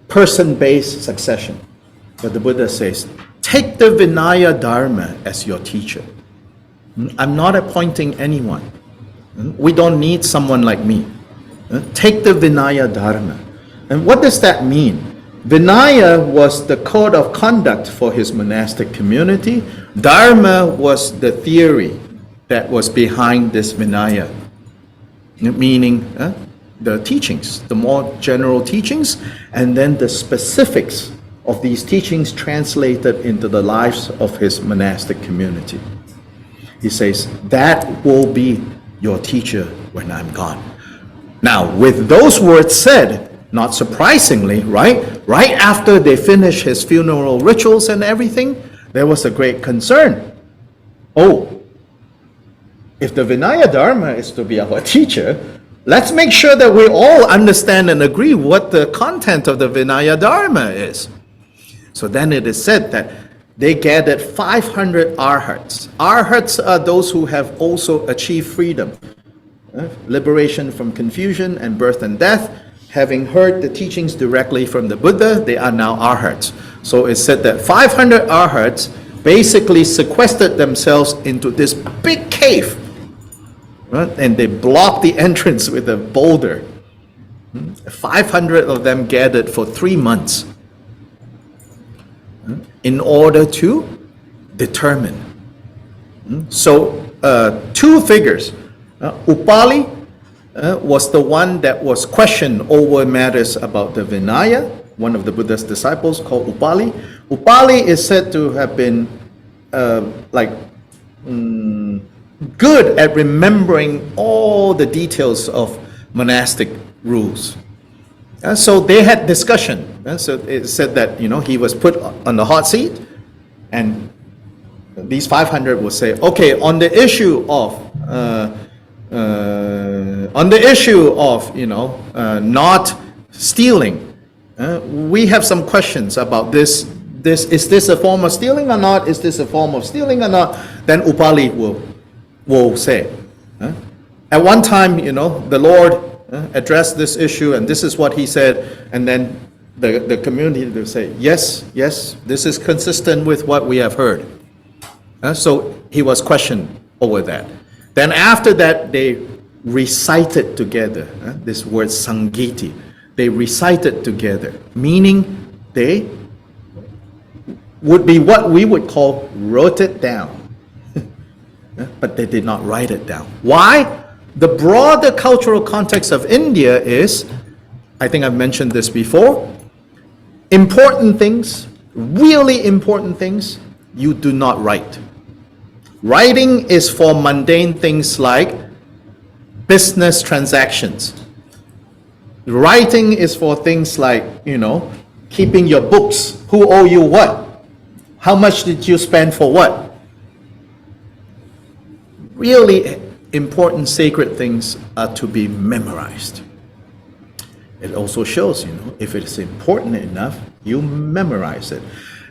person-based succession. But the Buddha says, take the Vinaya Dharma as your teacher. I'm not appointing anyone. We don't need someone like me. Take the Vinaya Dharma. And what does that mean? Vinaya was the code of conduct for his monastic community. Dharma was the theory that was behind this Vinaya, meaning the teachings, the more general teachings, and then the specifics of these teachings translated into the lives of his monastic community. He says, that will be your teacher when I'm gone. Now, with those words said, not surprisingly, right after they finished his funeral rituals and everything, there was a great concern. Oh, if the Vinaya Dharma is to be our teacher, let's make sure that we all understand and agree what the content of the Vinaya Dharma is. So then it is said that they gathered 500 arhats. Arhats are those who have also achieved freedom, liberation from confusion and birth and death. Having heard the teachings directly from the Buddha, they are now arhats. So it's said that 500 arhats basically sequestered themselves into this big cave, right? And they blocked the entrance with a boulder. 500 of them gathered for 3 months in order to determine. So two figures, Upali was the one that was questioned over matters about the Vinaya, one of the Buddha's disciples called Upali. Upali is said to have been good at remembering all the details of monastic rules. So they had discussion. So it said that he was put on the hot seat, and these 500 will say, okay, on the issue of not stealing, we have some questions about this. Is this a form of stealing or not? Is this a form of stealing or not? Then Upali will say. At one time, the Lord addressed this issue, and this is what he said, and then the community will say, yes, this is consistent with what we have heard. So he was questioned over that. Then after that, they recited together, this word Sangiti. They recited together, meaning they would be what we would call wrote it down. But they did not write it down. Why? The broader cultural context of India is, I think I've mentioned this before, important things, really important things, you do not write. Writing is for mundane things like business transactions. Writing is for things like, keeping your books. Who owe you what? How much did you spend for what? Really important sacred things are to be memorized. It also shows, if it's important enough, you memorize it.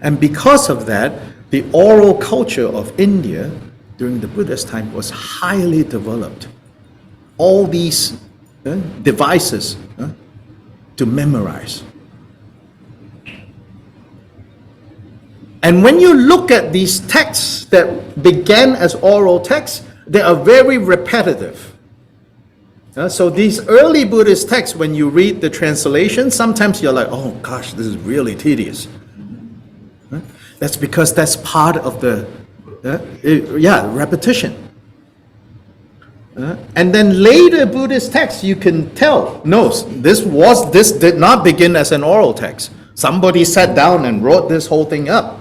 And because of that, the oral culture of India during the Buddha's time was highly developed. All these devices to memorize. And when you look at these texts that began as oral texts, they are very repetitive. So these early Buddhist texts, when you read the translation, sometimes you're like, oh gosh, this is really tedious. That's because that's part of the repetition. And then later Buddhist texts, you can tell, no, this did not begin as an oral text. Somebody sat down and wrote this whole thing up.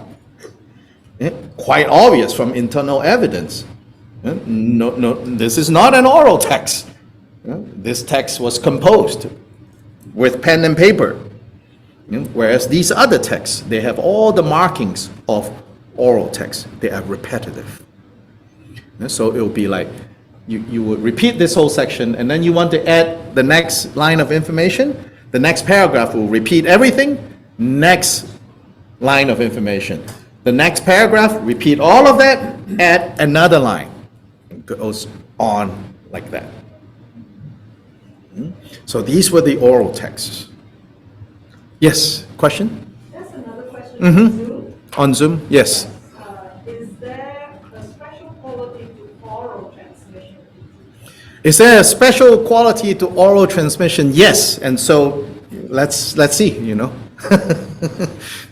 Quite obvious from internal evidence. No, this is not an oral text. This text was composed with pen and paper. Whereas these other texts, they have all the markings of oral text. They are repetitive. So it will be like, you would repeat this whole section, and then you want to add the next line of information. The next paragraph will repeat everything. Next line of information. The next paragraph, repeat all of that, add another line. It goes on like that. So these were the oral texts. Yes, question? That's another question on Zoom. On Zoom, yes. Is there a special quality to oral transmission? Is there a special quality to oral transmission? Yes, and so let's see,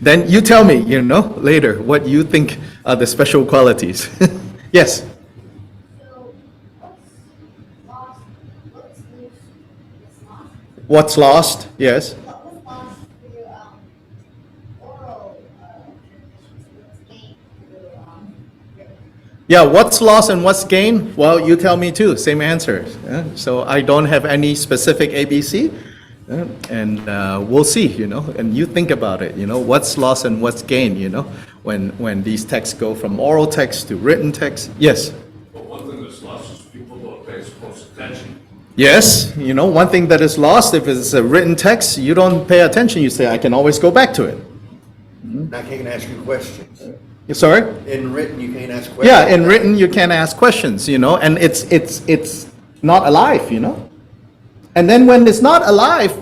Then you tell me, later what you think are the special qualities. Yes. So, what's lost? What's lost? Yes. What was lost through oral transmissions? What's gained through written? Yeah, what's lost and what's gained? Well, you tell me too. Same answer. So I don't have any specific ABC. And we'll see, and you think about it, what's lost and what's gained, when these texts go from oral text to written text. Yes? But one thing that's lost is people don't pay as close attention. Yes, one thing that is lost, if it's a written text, you don't pay attention, you say, I can always go back to it. I can't ask you questions. Sorry? In written, you can't ask questions. Yeah, in written, you can ask questions, and it's not alive, And then when it's not alive,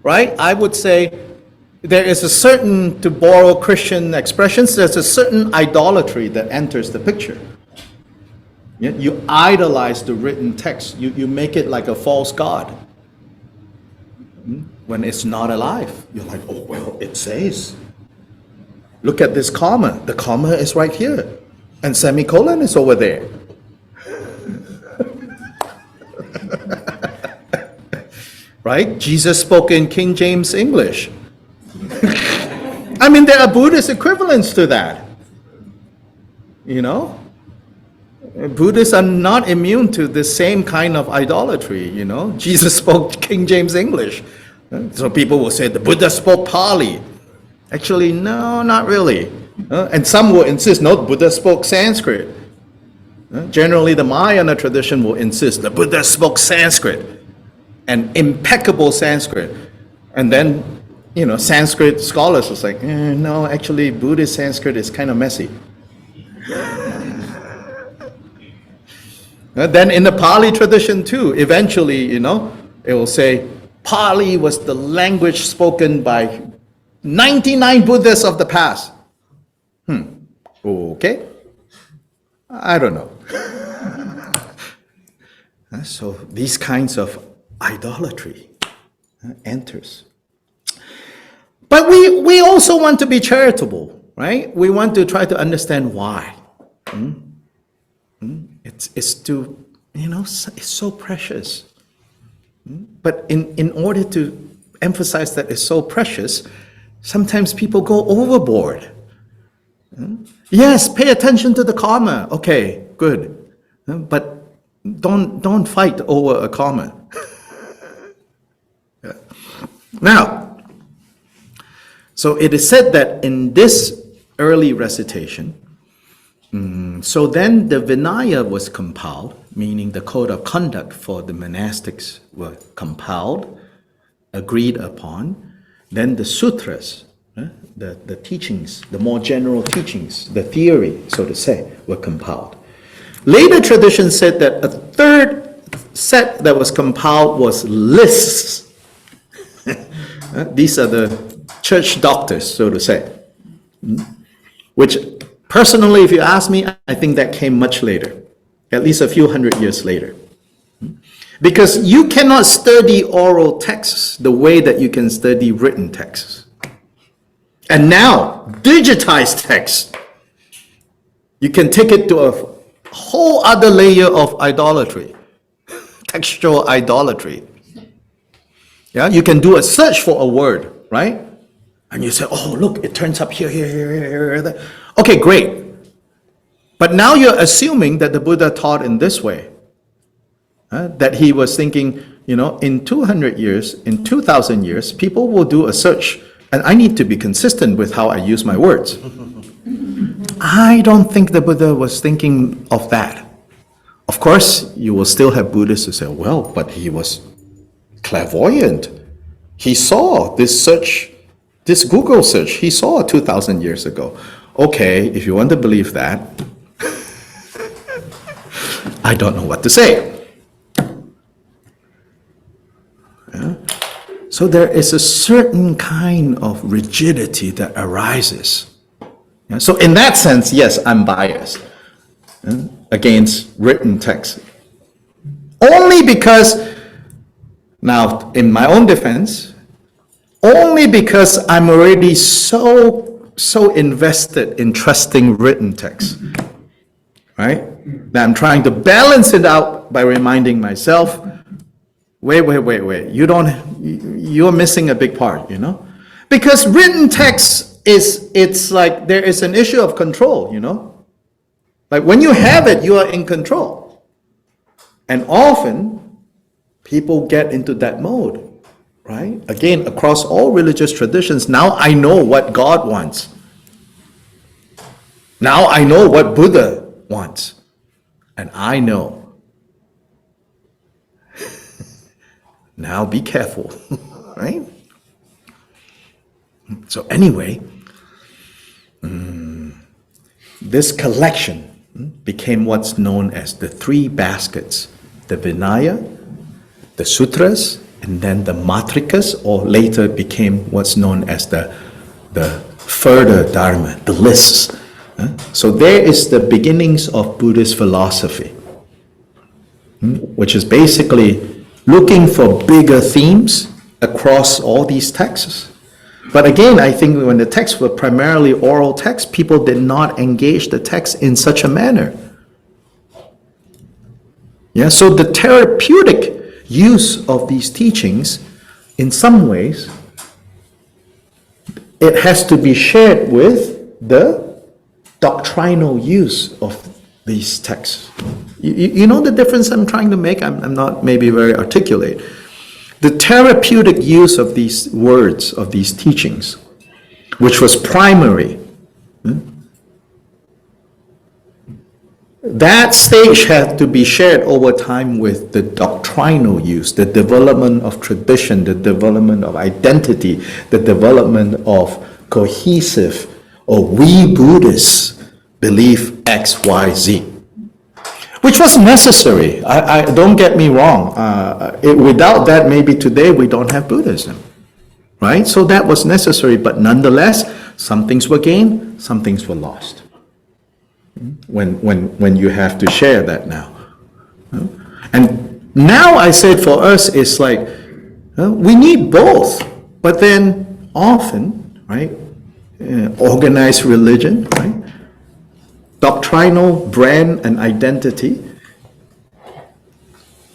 right, I would say there is a certain, to borrow Christian expressions, there's a certain idolatry that enters the picture. You idolize the written text. You make it like a false god. When it's not alive, you're like, oh, well, it says. Look at this comma. The comma is right here. And semicolon is over there. Right? Jesus spoke in King James English. I mean, there are Buddhist equivalents to that. Buddhists are not immune to the same kind of idolatry, Jesus spoke King James English. So people will say the Buddha spoke Pali. Actually, no, not really. And some will insist, no, Buddha spoke Sanskrit. Generally, the Mahayana tradition will insist the Buddha spoke Sanskrit, and impeccable Sanskrit. And then, Sanskrit scholars was like, no, actually, Buddhist Sanskrit is kind of messy. Then in the Pali tradition too, eventually, it will say, Pali was the language spoken by 99 Buddhists of the past. Okay. I don't know. So these kinds of idolatry enters. But we also want to be charitable, right? We want to try to understand why. It's to, it's so precious. But in order to emphasize that it's so precious, sometimes people go overboard. Yes, pay attention to the karma. Okay, good. But don't fight over a karma. Now, so it is said that in this early recitation, so then the Vinaya was compiled, meaning the code of conduct for the monastics were compiled, agreed upon. Then the sutras, the teachings, the more general teachings, the theory, so to say, were compiled. Later tradition said that a third set that was compiled was lists. These are the church doctors, so to say. Which, personally, if you ask me, I think that came much later, at least a few hundred years later. Because you cannot study oral texts the way that you can study written texts. And now, digitized text, you can take it to a whole other layer of idolatry, textual idolatry. Yeah, you can do a search for a word, right? And you say, oh, look, it turns up here, there. Okay, great. But now you're assuming that the Buddha taught in this way. That he was thinking, in 200 years, in 2,000 years, people will do a search, and I need to be consistent with how I use my words. I don't think the Buddha was thinking of that. Of course, you will still have Buddhists who say, well, but he was clairvoyant. He saw this search, this Google search, he saw 2,000 years ago. Okay, if you want to believe that, I don't know what to say. So there is a certain kind of rigidity that arises. So in that sense, yes, I'm biased against written text. Only because, now in my own defense, only because I'm already so invested in trusting written text, right? That I'm trying to balance it out by reminding myself, wait, you're missing a big part, Because written text it's like there is an issue of control, Like when you have it, you are in control. And often, people get into that mode, right? Again, across all religious traditions, now I know what God wants. Now I know what Buddha wants. And I know. Now be careful, right? So anyway, this collection became what's known as the three baskets, the Vinaya, the Sutras, and then the Matrikas, or later became what's known as the further Dharma, the lists. So there is the beginnings of Buddhist philosophy, which is basically looking for bigger themes across all these texts. But again, I think when the texts were primarily oral texts, people did not engage the text in such a manner. Yeah, so the therapeutic use of these teachings, in some ways, it has to be shared with the doctrinal use of these texts. You know the difference I'm trying to make? I'm not maybe very articulate. The therapeutic use of these words, of these teachings, which was primary, That stage had to be shared over time with the doctrinal use, the development of tradition, the development of identity, the development of cohesive, or we Buddhists believe X, Y, Z, which was necessary. I don't get me wrong. Without that, maybe today we don't have Buddhism, right? So that was necessary, but nonetheless, some things were gained, some things were lost. When you have to share that now. And now I said for us, it's like, we need both, but then often, right, organized religion, right, doctrinal brand and identity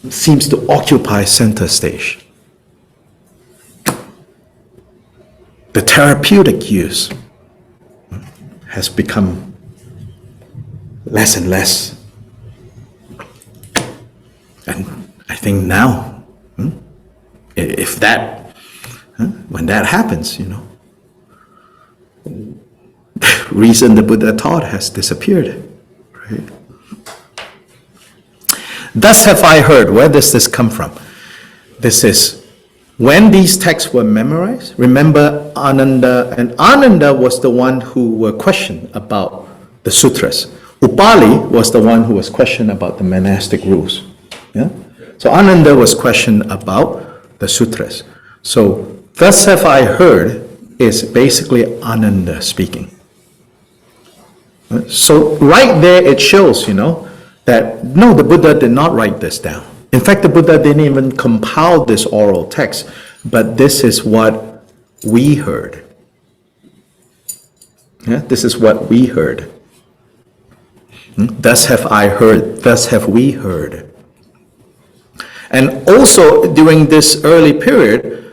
seems to occupy center stage. The therapeutic use has become less and less. And I think now, if that, when that happens, the reason the Buddha taught has disappeared, right? Thus have I heard. Where does this come from? This is, when these texts were memorized, remember Ananda, and Ananda was the one who were questioned about the sutras. Upali was the one who was questioned about the monastic rules. Yeah? So Ananda was questioned about the sutras. So, thus have I heard is basically Ananda speaking. So right there it shows, that no, the Buddha did not write this down. In fact, the Buddha didn't even compile this oral text, but this is what we heard. Yeah? This is what we heard. Thus have I heard, thus have we heard. And also during this early period,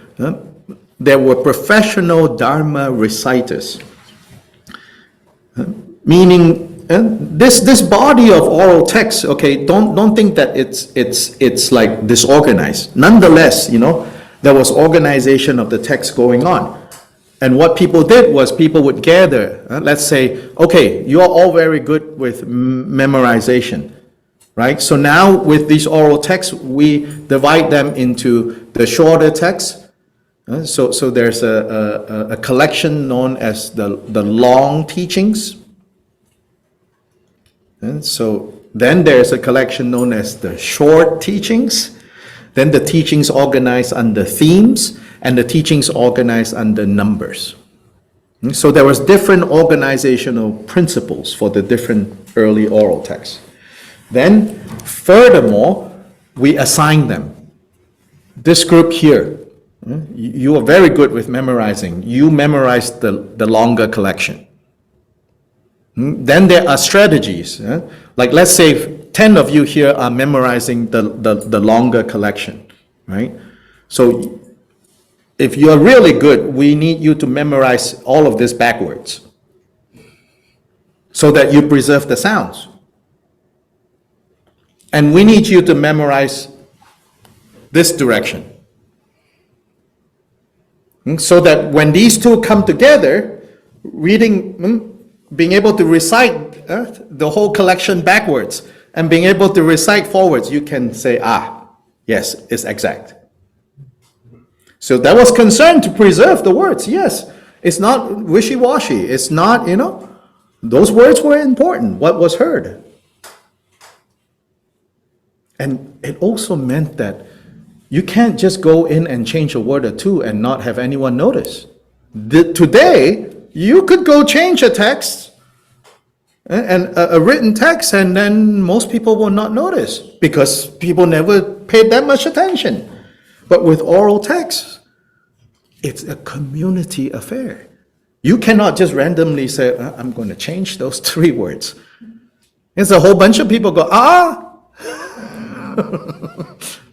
there were professional Dharma reciters. Meaning, this body of oral text, okay, don't think that it's like disorganized. Nonetheless, there was organization of the text going on. And what people did was people would gather, let's say, okay, you're all very good with memorization, right? So now with these oral texts, we divide them into the shorter texts. So there's a collection known as the long teachings. And so then there's a collection known as the short teachings. Then the teachings organized under themes, and the teachings organized under numbers. So there was different organizational principles for the different early oral texts. Then, furthermore, we assign them. This group here, you are very good with memorizing. You memorized the longer collection. Then there are strategies. Like let's say 10 of you here are memorizing the longer collection, right? So if you're really good, we need you to memorize all of this backwards so that you preserve the sounds. And we need you to memorize this direction. So that when these two come together, reading, being able to recite the whole collection backwards and being able to recite forwards, you can say, yes, it's exact. So that was concerned to preserve the words. Yes, it's not wishy-washy. It's not, those words were important, what was heard. And it also meant that you can't just go in and change a word or two and not have anyone notice. Today, you could go change a text, and a written text, and then most people will not notice because people never paid that much attention. But with oral text, it's a community affair. You cannot just randomly say, I'm going to change those 3 words. It's a whole bunch of people go,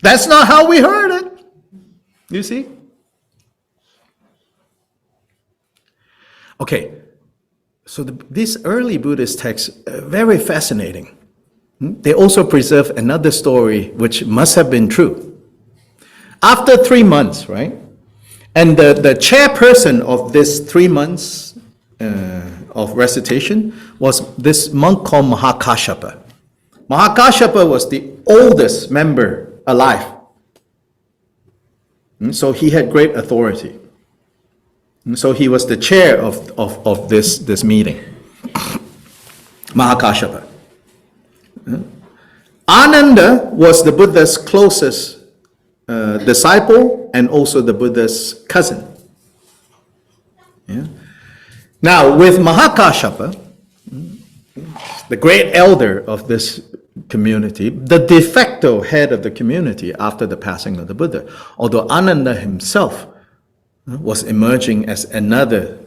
that's not how we heard it. You see? Okay, so these early Buddhist texts are very fascinating. They also preserve another story which must have been true. After 3 months, right? And the chairperson of this 3 months of recitation was this monk called Mahakashapa. Mahakashapa was the oldest member alive. So he had great authority. And so he was the chair of this meeting. Mahakashapa. Ananda was the Buddha's closest disciple and also the Buddha's cousin. Yeah. Now, with Mahakashapa, the great elder of this community, the de facto head of the community after the passing of the Buddha, although Ananda himself was emerging as another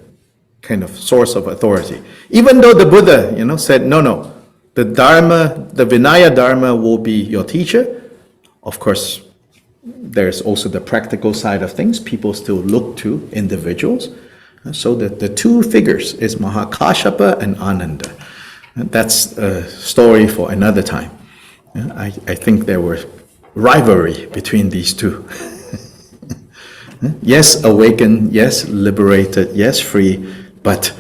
kind of source of authority. Even though the Buddha, said, no, the Dharma, the Vinaya Dharma will be your teacher. Of course, there's also the practical side of things. People still look to individuals. So the two figures is Mahakashapa and Ananda. And that's a story for another time. I think there were rivalry between these two. Yes, awakened, yes, liberated, yes, free, but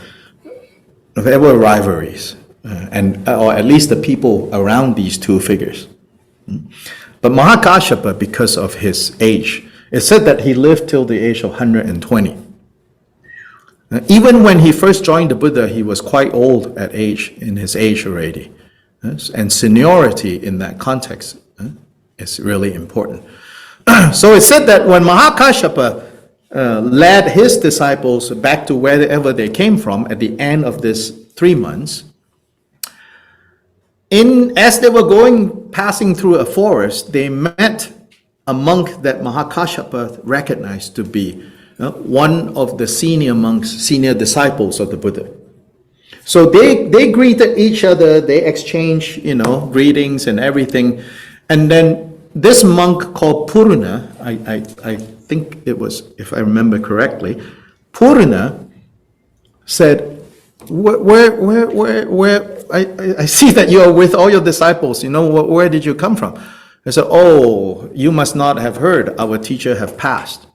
there were rivalries, or at least the people around these two figures. But Mahakashapa, because of his age, it said that he lived till the age of 120. Even when he first joined the Buddha, he was quite old in his age already. And seniority in that context is really important. So it said that when Mahakashapa led his disciples back to wherever they came from at the end of this 3 months, as they were passing through a forest, they met a monk that Mahakashapa recognized to be one of the senior monks, senior disciples of the Buddha. So they greeted each other, they exchanged, greetings and everything. And then this monk called Purna, I think it was, if I remember correctly, Purna said, I see that you are with all your disciples, where did you come from? I said, oh, you must not have heard, our teacher have passed.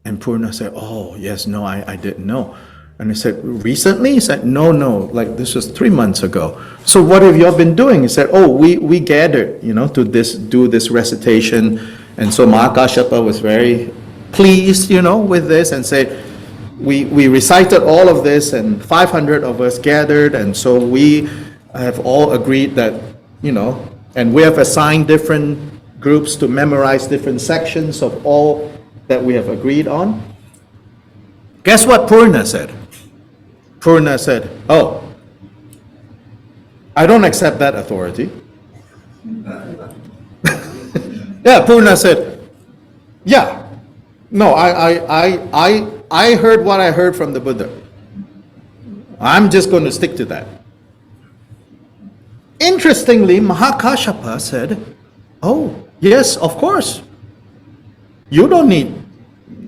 And Purna said, oh, yes, no, I didn't know. And I said, recently? He said, no, like this was 3 months ago. So what have you all been doing? He said, oh, we gathered, to do this recitation. And so Mahakashapa was very pleased, with this and said, we recited all of this and 500 of us gathered. And so we have all agreed that, and we have assigned different groups to memorize different sections of all that we have agreed on. Guess what Purna said? Purna said, oh, I don't accept that authority. Yeah, Purna said, yeah, no, I heard what I heard from the Buddha. I'm just going to stick to that. Interestingly, Mahakashapa said, oh, yes, of course. You don't need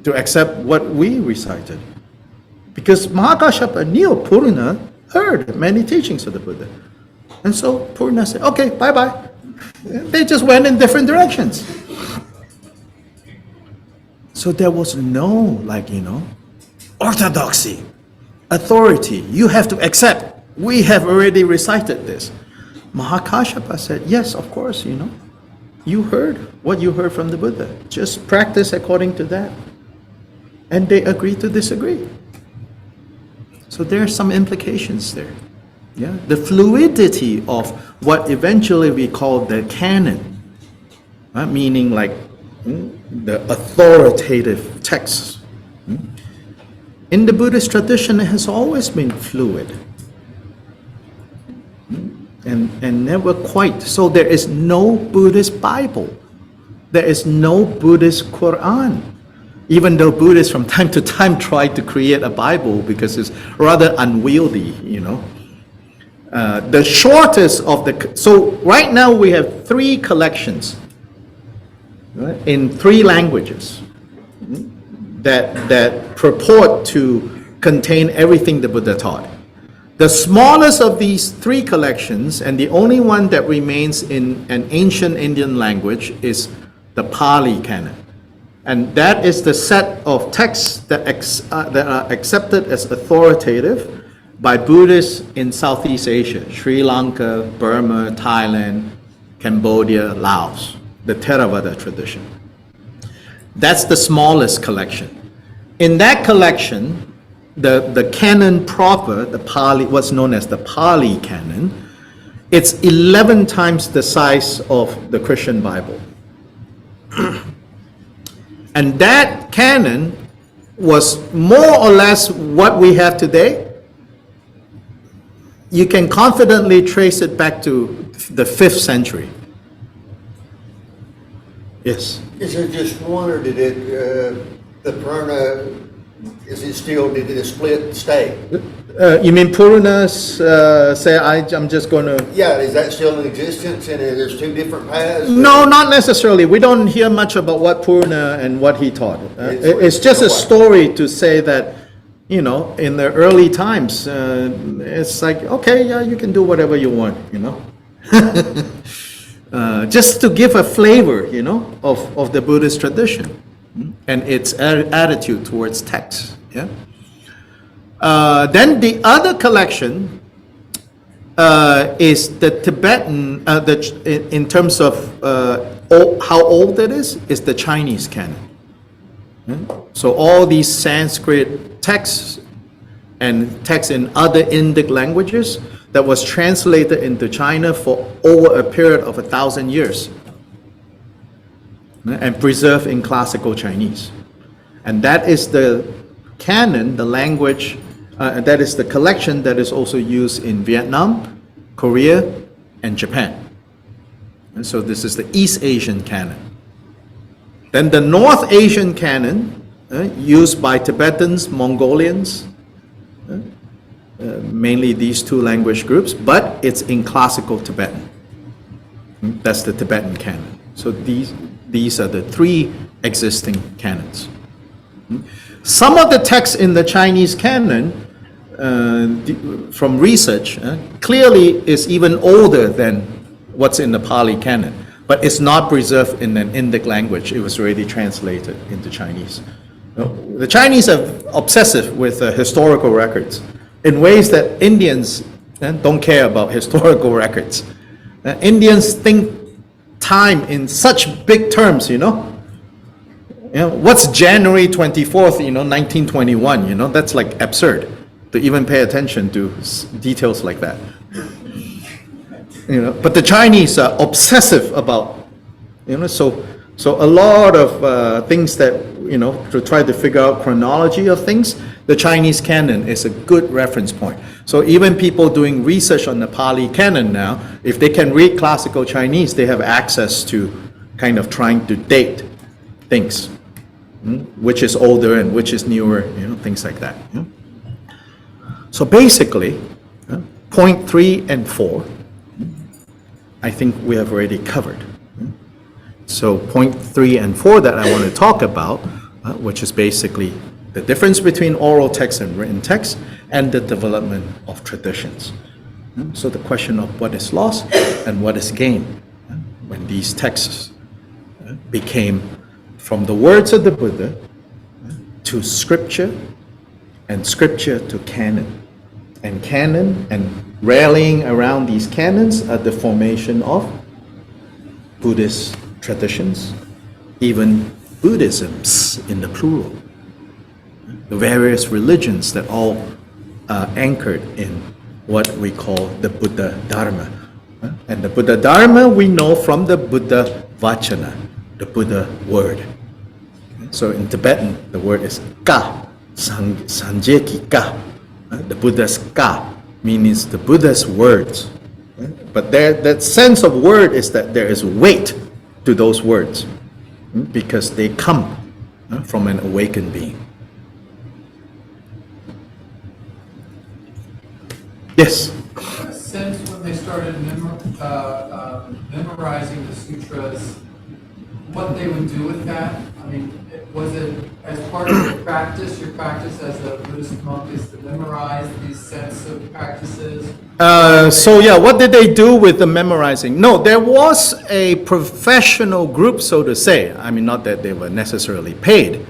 to accept what we recited. Because Mahakashapa knew Purna heard many teachings of the Buddha. And so Purna said, okay, bye-bye. They just went in different directions. So there was no, orthodoxy, authority. You have to accept. We have already recited this. Mahakashapa said, yes, of course, You heard what you heard from the Buddha. Just practice according to that. And they agreed to disagree. So there are some implications there. Yeah, the fluidity of what eventually we call the canon, meaning the authoritative texts. In the Buddhist tradition, it has always been fluid. And never quite. So there is no Buddhist Bible. There is no Buddhist Quran. Even though Buddhists from time to time try to create a Bible because it's rather unwieldy, The shortest of so right now we have 3 collections, right, in 3 languages that purport to contain everything the Buddha taught. The smallest of these 3 collections, and the only one that remains in an ancient Indian language, is the Pali canon. And that is the set of texts that are accepted as authoritative by Buddhists in Southeast Asia, Sri Lanka, Burma, Thailand, Cambodia, Laos, the Theravada tradition. That's the smallest collection. In that collection, the canon proper, the Pali, what's known as the Pali canon, it's 11 times the size of the Christian Bible. And that canon was more or less what we have today. You can confidently trace it back to the 5th century. Yes. Is there just one, or did it, the Purana, is it still, did it split stay? You mean Puranas say, I'm just going to... Yeah, is that still in existence, and there's two different paths? No, not necessarily. We don't hear much about what Purana and what he taught. It's just a story to say that, you know, in the early times, it's like, okay, yeah, you can do whatever you want, you know. Just to give a flavor, you know, of the Buddhist tradition and its attitude towards text. Yeah. Then the other collection is the Tibetan, in terms of how old it is the Chinese canon. Yeah? So all these Sanskrit texts and texts in other Indic languages that was translated into China for over a period of 1,000 years and preserved in classical Chinese. And that is the canon, the language, that is the collection that is also used in Vietnam, Korea, and Japan. And so this is the East Asian canon. Then the North Asian canon, used by Tibetans, Mongolians, mainly these two language groups, but it's in classical Tibetan. That's the Tibetan canon. So these are the three existing canons. Some of the texts in the Chinese canon, from research, clearly is even older than what's in the Pali canon, but it's not preserved in an Indic language. It was already translated into Chinese. The Chinese are obsessive with historical records in ways that Indians don't care about historical records. Indians think time in such big terms, you know. What's January 24th, 1921, that's like absurd to even pay attention to details like that. But the Chinese are obsessive about, so a lot of things that, to try to figure out chronology of things, the Chinese canon is a good reference point. So even people doing research on the Pali canon now, if they can read classical Chinese, they have access to kind of trying to date things, which is older and which is newer, things like that. So basically, point 3 and 4, I think we have already covered. So point 3 and 4 that I want to talk about, which is basically the difference between oral text and written text, and the development of traditions. So the question of what is lost and what is gained when these texts became from the words of the Buddha to scripture, and scripture to canon. And canon and rallying around these canons are the formation of Buddhist traditions, even Buddhisms in the plural. The various religions that all are anchored in what we call the Buddha Dharma. And the Buddha Dharma we know from the Buddha Vachana, the Buddha word. So in Tibetan, the word is ka, sanjeki ka. The Buddha's ka means the Buddha's words. But that sense of word is that there is weight to those words because they come from an awakened being. Yes? Since when they started memorizing the sutras, what they would do with that? I mean, was it as part of your practice as a Buddhist monk is to memorize these sets of practices? What did they do with the memorizing? No, there was a professional group, so to say. I mean, not that they were necessarily paid.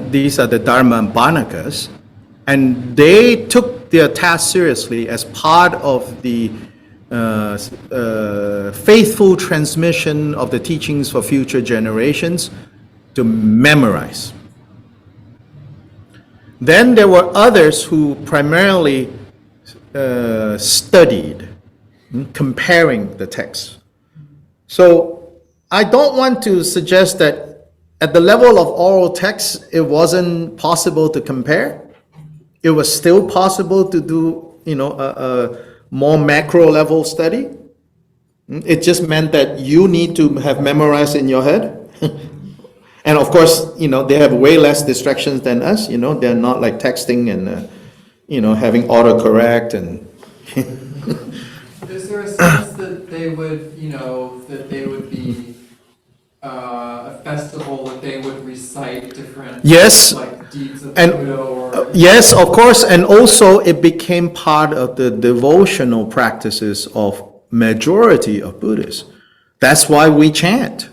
These are the Dharma Banakas. And they took their task seriously as part of the faithful transmission of the teachings for future generations to memorize. Then there were others who primarily studied, comparing the text. So I don't want to suggest that at the level of oral text, it wasn't possible to compare. It was still possible to do, a more macro level study. It just meant that you need to have memorized in your head. And of course, they have way less distractions than us. They're not like texting and, having autocorrect and. Is there a sense that they would, that they would be a festival that they would recite different, Yes, like deeds of and Buddha or? yes, of course, and also it became part of the devotional practices of majority of Buddhists. That's why we chant.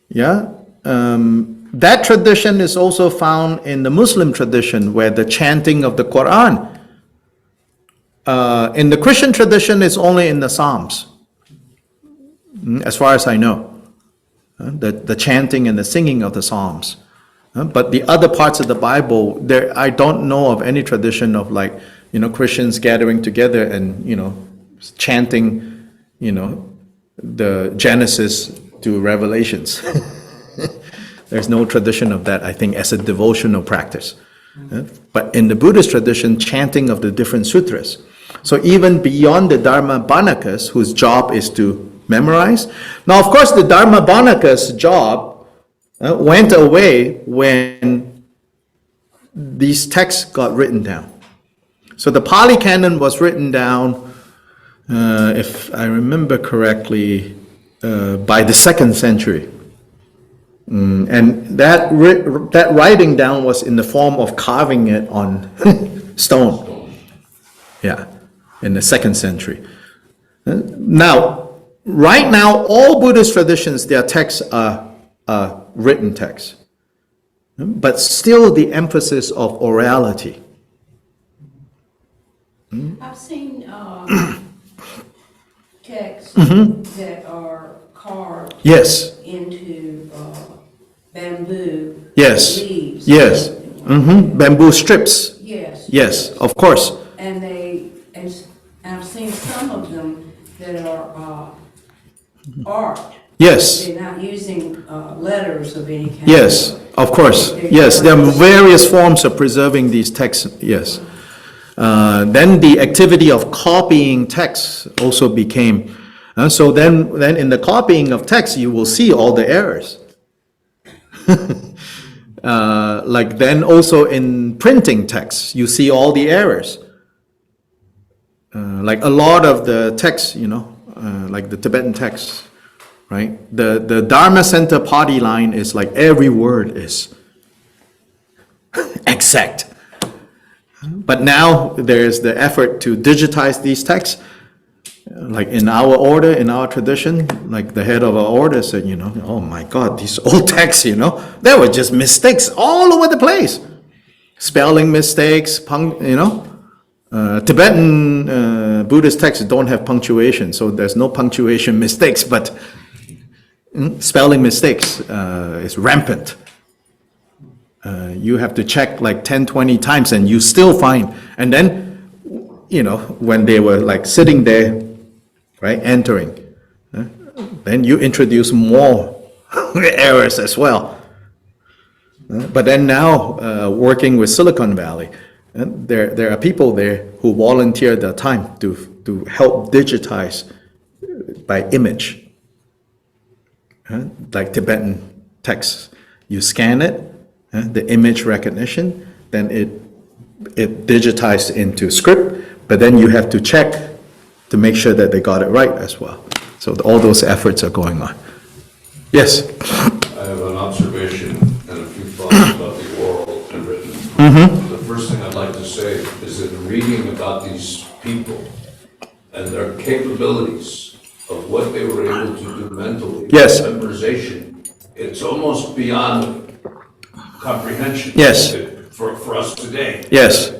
Yeah, that tradition is also found in the Muslim tradition, where the chanting of the Quran. In the Christian tradition, it's only in the Psalms, as far as I know. The chanting and the singing of the Psalms. But the other parts of the Bible, I don't know of any tradition of Christians gathering together and, chanting, the Genesis to Revelations. There's no tradition of that, I think, as a devotional practice. But in the Buddhist tradition, chanting of the different sutras. So even beyond the Dharmabhanakas, whose job is to memorize. Now, of course, the Dharmabhanakas' job went away when these texts got written down. So the Pali Canon was written down, if I remember correctly, by the 2nd century. And that writing down was in the form of carving it on stone. Yeah, in the 2nd century. Now, right now, all Buddhist traditions, their texts are written texts. But still the emphasis of orality. I've seen texts that are carved Yes, into bamboo yes, leaves. yes. Bamboo strips. Yes. Yes, of course. And I've seen some of them that are art. Yes, They're not using letters of any kind. yes, of course. Yes, there are various forms of preserving these texts, yes. Then the activity of copying texts also became, so then in the copying of text, you will see all the errors. Like then also in printing texts, you see all the errors. Like a lot of the texts, like the Tibetan texts, right? The Dharma Center party line is like every word is exact. But now there's the effort to digitize these texts. Like in our order, in our tradition, like the head of our order said, oh my God, these old texts, there were just mistakes all over the place. Spelling mistakes, Tibetan Buddhist texts don't have punctuation, so there's no punctuation mistakes, but spelling mistakes is rampant. You have to check like 10, 20 times and you still find, and then, when they were like sitting there, right, entering, then you introduce more errors as well. But then now, working with Silicon Valley, there are people there who volunteer their time to help digitize by image, like Tibetan texts. You scan it, the image recognition, then it digitized into script, but then you have to check to make sure that they got it right as well. So all those efforts are going on. Yes? I have an observation and a few thoughts about the oral and written. The first thing I'd like to say is that in reading about these people and their capabilities of what they were able to do mentally, Yes. memorization, it's almost beyond comprehension. Yes. for us today. Yes.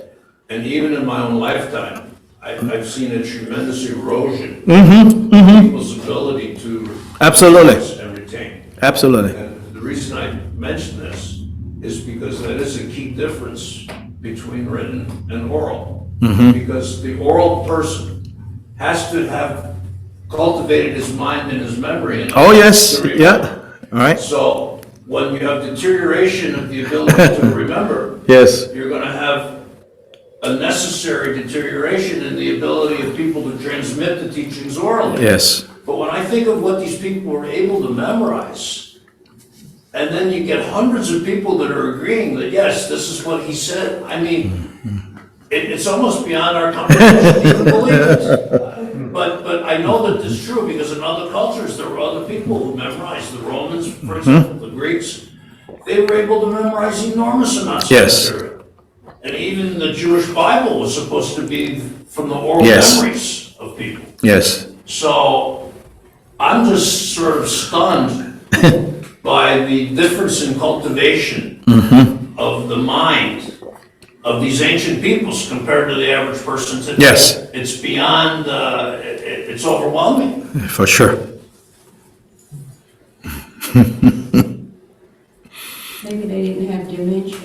And even in my own lifetime, I've seen a tremendous erosion of people's ability to Absolutely. memorize and retain. Absolutely. And the reason I mention this is because that is a key difference between written and oral. Because the oral person has to have cultivated his mind and his memory. And Oh, yes. to remember. Yeah. All right. So when you have deterioration of the ability to remember, Yes. you're going to have a necessary deterioration in the ability of people to transmit the teachings orally. Yes. But when I think of what these people were able to memorize, and then you get hundreds of people that are agreeing that, yes, this is what he said, I mean, it's almost beyond our comprehension to even believe it. But I know that this is true because in other cultures, there were other people who memorized. The Romans, for example, the Greeks, they were able to memorize enormous amounts Yes. of material. And even the Jewish Bible was supposed to be from the oral Yes. memories of people. Yes. So I'm just sort of stunned by the difference in cultivation of the mind of these ancient peoples compared to the average person today. Yes. It's beyond, it's overwhelming. For sure. Maybe they didn't have dementia.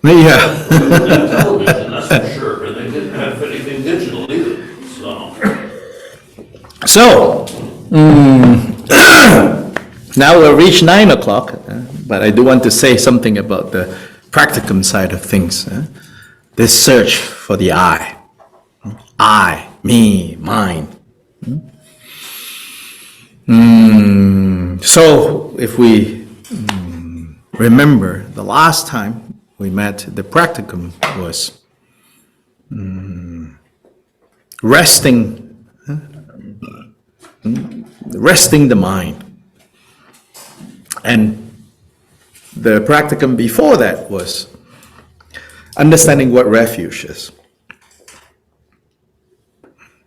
Yeah. They didn't have television, that's for sure, and they didn't have anything digital either, so. So, now we'll reach 9 o'clock, but I do want to say something about the practicum side of things. This search for the I. I, me, mine. So, if we remember, the last time we met, the practicum was resting the mind. And the practicum before that was understanding what refuge is.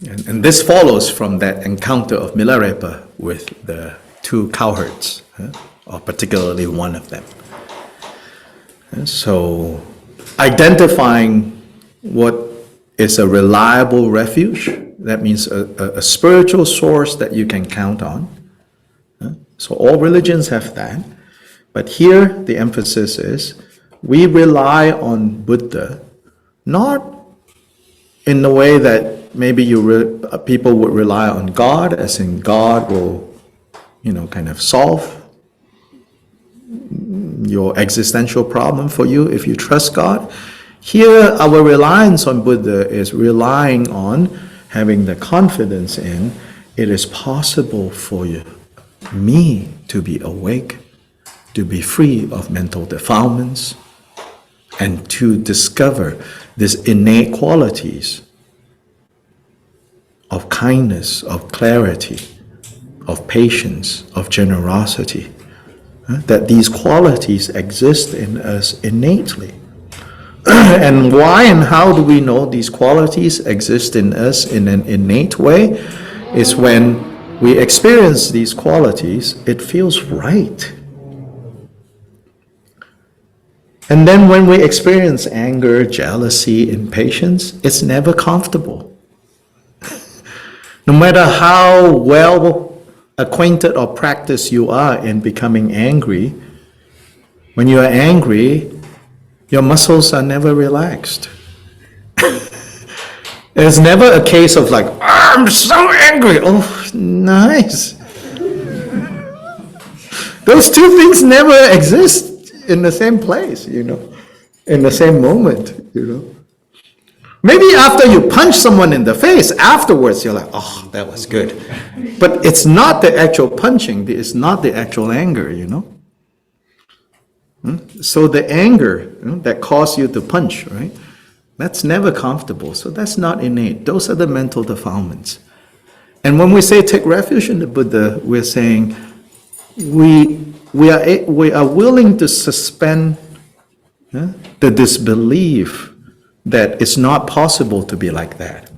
And this follows from that encounter of Milarepa with the two cowherds, or particularly one of them. And so identifying what is a reliable refuge, that means a spiritual source that you can count on. So all religions have that. But here the emphasis is we rely on Buddha, not in the way that maybe people would rely on God, as in God will, kind of solve your existential problem for you if you trust God. Here, our reliance on Buddha is relying on having the confidence in it is possible for me to be awake, to be free of mental defilements, and to discover these innate qualities of kindness, of clarity, of patience, of generosity, that these qualities exist in us innately. And why and how do we know these qualities exist in us in an innate way? Is when we experience these qualities, it feels right. And then when we experience anger, jealousy, impatience, it's never comfortable. No matter how well acquainted or practiced you are in becoming angry, when you are angry, your muscles are never relaxed. It's never a case of like, I'm so angry. Oh, nice. Those two things never exist in the same place, in the same moment, Maybe after you punch someone in the face, afterwards you're like, oh, that was good. But it's not the actual punching, it's not the actual anger, So the anger that caused you to punch, right? That's never comfortable. So that's not innate. Those are the mental defilements. And when we say take refuge in the Buddha, we're saying we are willing to suspend the disbelief that it's not possible to be like that.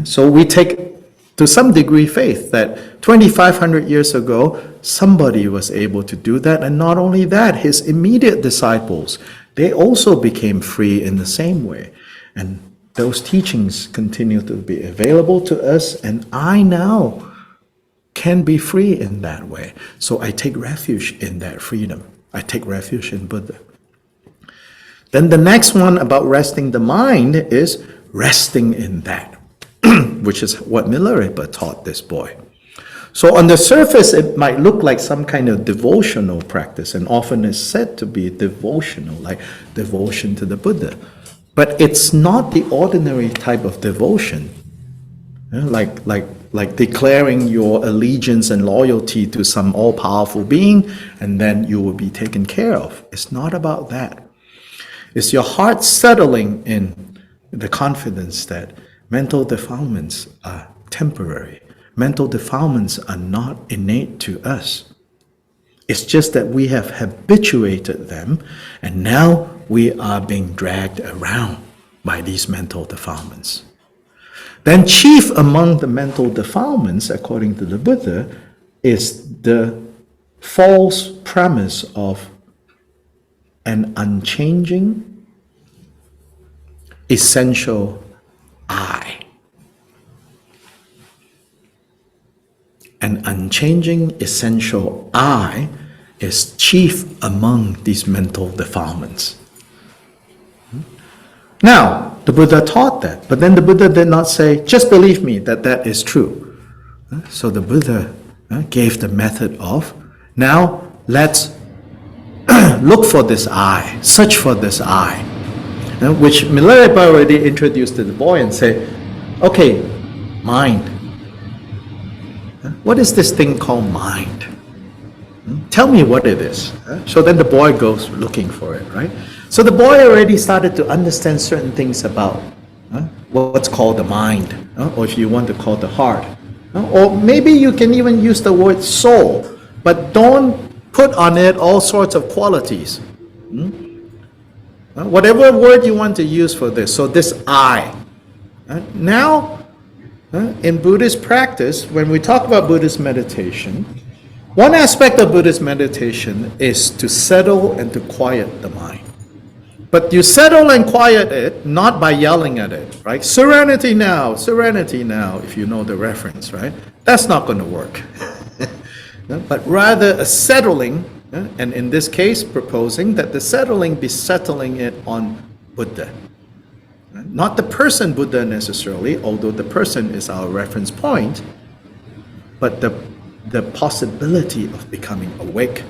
So we take, to some degree, faith that 2,500 years ago, somebody was able to do that, and not only that, his immediate disciples they also became free in the same way. And those teachings continue to be available to us, and I now can be free in that way. So I take refuge in that freedom. I take refuge in Buddha. Then the next one about resting the mind is resting in that, which is what Milarepa taught this boy. So on the surface, it might look like some kind of devotional practice, and often is said to be devotional, like devotion to the Buddha. But it's not the ordinary type of devotion, like declaring your allegiance and loyalty to some all-powerful being, and then you will be taken care of. It's not about that. It's your heart settling in the confidence that mental defilements are temporary. Mental defilements are not innate to us. It's just that we have habituated them, and now we are being dragged around by these mental defilements. Then chief among the mental defilements, according to the Buddha, is the false premise of an unchanging, essential I. An unchanging, essential I is chief among these mental defilements. Now, the Buddha taught that, but then the Buddha did not say, just believe me that that is true. So the Buddha gave the method of, now let's look for this I, search for this I, which Milarepa already introduced to the boy and said, okay, mind. What is this thing called mind? Tell me what it is. So then the boy goes looking for it, right? So the boy already started to understand certain things about what's called the mind, or if you want to call it the heart. Or maybe you can even use the word soul, but don't put on it all sorts of qualities. Whatever word you want to use for this. So this I. Now, in Buddhist practice, when we talk about Buddhist meditation, one aspect of Buddhist meditation is to settle and to quiet the mind. But you settle and quiet it not by yelling at it, right? Serenity now, if you know the reference, right? That's not going to work. But rather a settling, and in this case proposing that the settling be settling it on Buddha. Not the person Buddha necessarily, although the person is our reference point, but the possibility of becoming awake,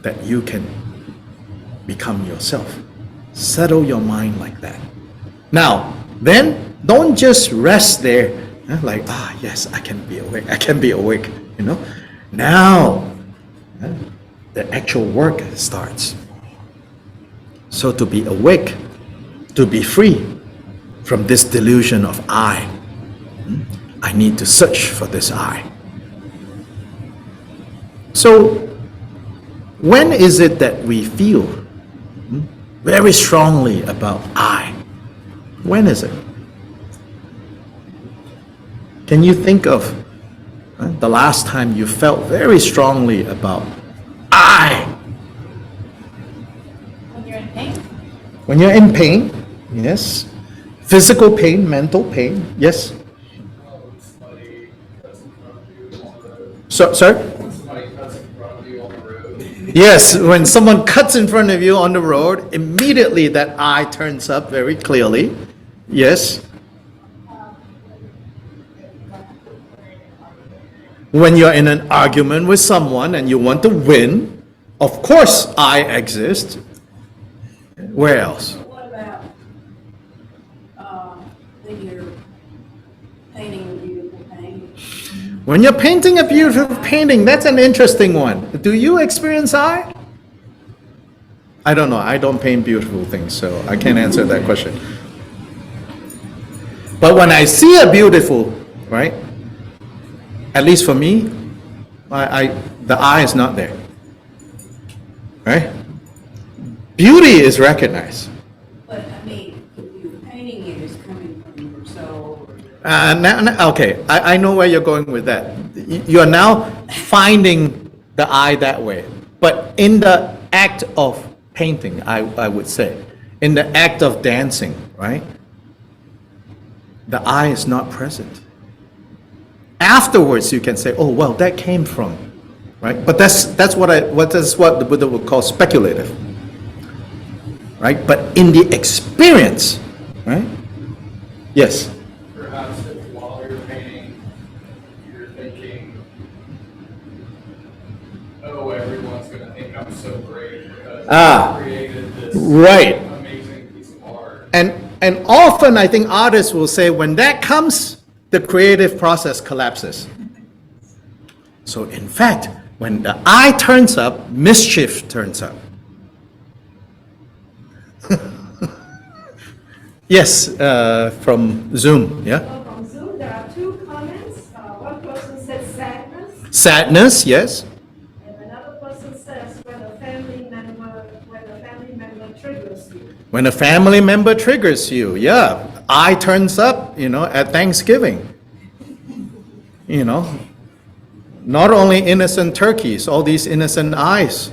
that you can become yourself. Settle your mind like that. Now, then, don't just rest there, like, yes, I can be awake, Now, the actual work starts. So to be awake, to be free from this delusion of I need to search for this I. So, when is it that we feel very strongly about I? When is it? Can you think of the last time you felt very strongly about I? When you're in pain? When you're in pain, yes. Physical pain, mental pain, yes. Sir? Yes, when someone cuts in front of you on the road, immediately that I turns up very clearly. Yes. When you're in an argument with someone and you want to win, of course I exist. Where else? What about when you're painting a beautiful painting? When you're painting a beautiful painting, that's an interesting one. Do you experience I? I don't know. I don't paint beautiful things, so I can't answer that question. But when I see a beautiful, right? At least for me, the I is not there. Right? Beauty is recognized. But I mean, you're painting it is coming from your soul. Okay, I know where you're going with that. You're now finding the I that way. But in the act of painting, I would say. In the act of dancing, right? The I is not present. Afterwards, you can say, oh, well, that came from, right? But that's what the Buddha would call speculative, right? But in the experience, right? Yes. Perhaps if while you're painting, you're thinking, oh, everyone's gonna think I'm so great because I created this right. amazing piece of art. And often I think artists will say when that comes, the creative process collapses. So in fact, when the I turns up, mischief turns up. Yes, from Zoom, yeah? Well, from Zoom, there are two comments. One person said sadness, Sadness, yes. and another person says when a family member triggers you. When a family member triggers you, yeah. I turns up, at Thanksgiving. Not only innocent turkeys, all these innocent eyes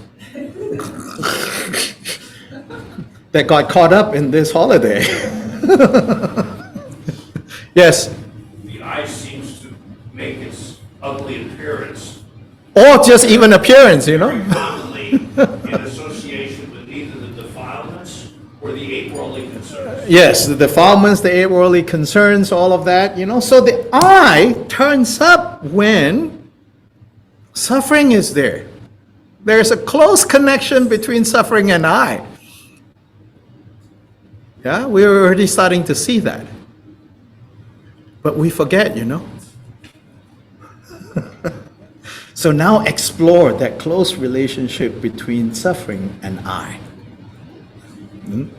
that got caught up in this holiday. Yes. The eye seems to make its ugly appearance Or just even appearance, very commonly in association with either the defilements or the eight worldly concerns. Yes, the defilements, the eight worldly concerns, all of that, So the I turns up when suffering is there. There's a close connection between suffering and I. Yeah, we're already starting to see that. But we forget, So now explore that close relationship between suffering and I.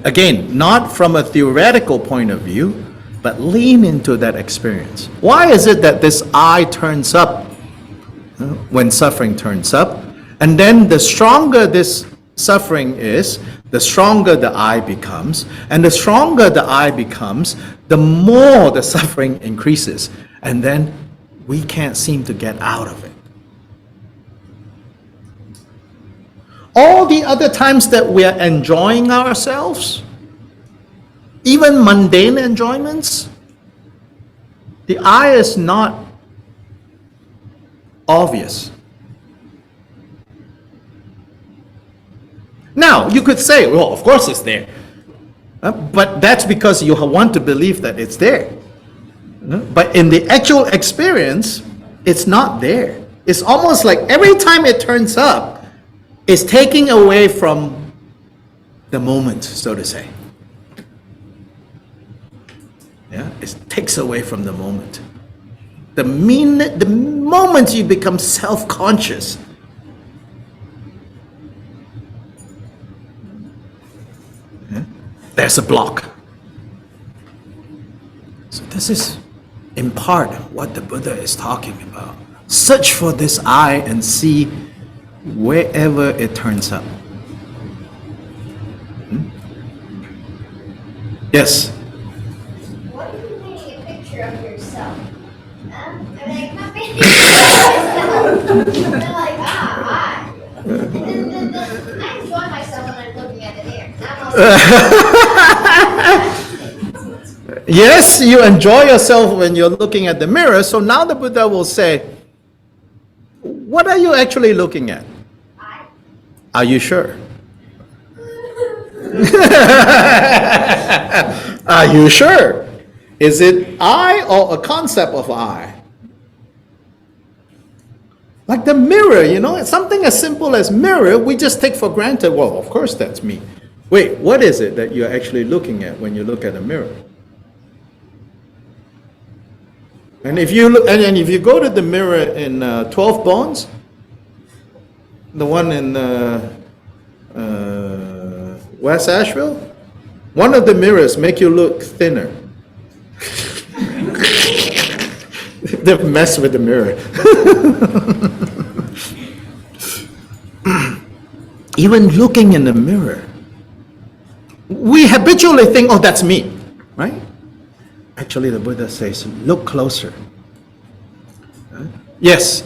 Again, not from a theoretical point of view, but lean into that experience. Why is it that this I turns up when suffering turns up? And then the stronger this suffering is, the stronger the I becomes. And the stronger the I becomes, the more the suffering increases. And then we can't seem to get out of it. All the other times that we are enjoying ourselves, even mundane enjoyments, the I is not obvious. Now, you could say, well, of course it's there. But that's because you want to believe that it's there. But in the actual experience, it's not there. It's almost like every time it turns up, it's taking away from the moment, so to say. Yeah, it takes away from the moment. The moment you become self-conscious, there's a block. So this is, in part, what the Buddha is talking about. Search for this I and see wherever it turns up. Yes? What if you're painting a picture of yourself? I'm not painting a picture of myself. They're like, I. And then I enjoy myself when I'm looking at the mirror. I'm also Yes, you enjoy yourself when you're looking at the mirror. So now the Buddha will say, what are you actually looking at? Are you sure? Are you sure? Is it I or a concept of I? Like the mirror, something as simple as mirror, we just take for granted, well, of course that's me. Wait, what is it that you're actually looking at when you look at a mirror? And if you look, and if you go to the mirror in 12 Bones, the one in West Asheville, one of the mirrors make you look thinner. They've messed with the mirror. Even looking in the mirror, we habitually think, oh, that's me, right? Actually, the Buddha says, look closer. Yes,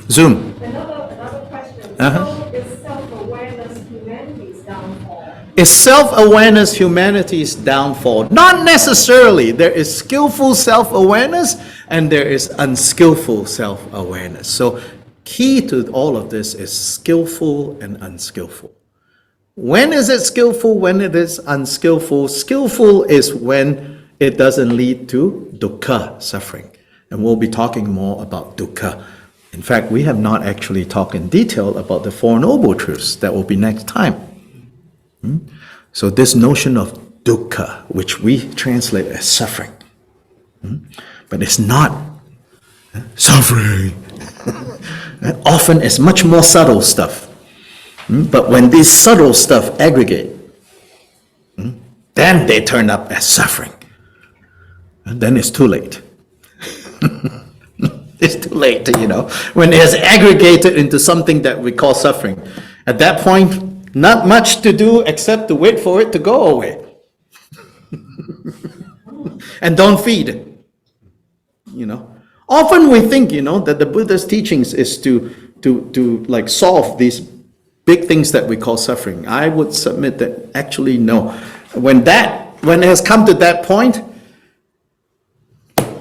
Zoom. Another question. Uh-huh. So is self-awareness humanity's downfall? Is self-awareness humanity's downfall? Not necessarily. There is skillful self-awareness and there is unskillful self-awareness. So key to all of this is skillful and unskillful. When is it skillful? When it is unskillful? Skillful is when it doesn't lead to dukkha, suffering. And we'll be talking more about dukkha. In fact, we have not actually talked in detail about the Four Noble Truths. That will be next time. So this notion of dukkha, which we translate as suffering, but it's not suffering. Often it's much more subtle stuff. But when these subtle stuff aggregate, then they turn up as suffering. And then it's too late. It's too late, when it has aggregated into something that we call suffering. At that point, not much to do except to wait for it to go away. And don't feed it. Often we think, that the Buddha's teachings is to like solve these big things that we call suffering. I would submit that actually no. When it has come to that point,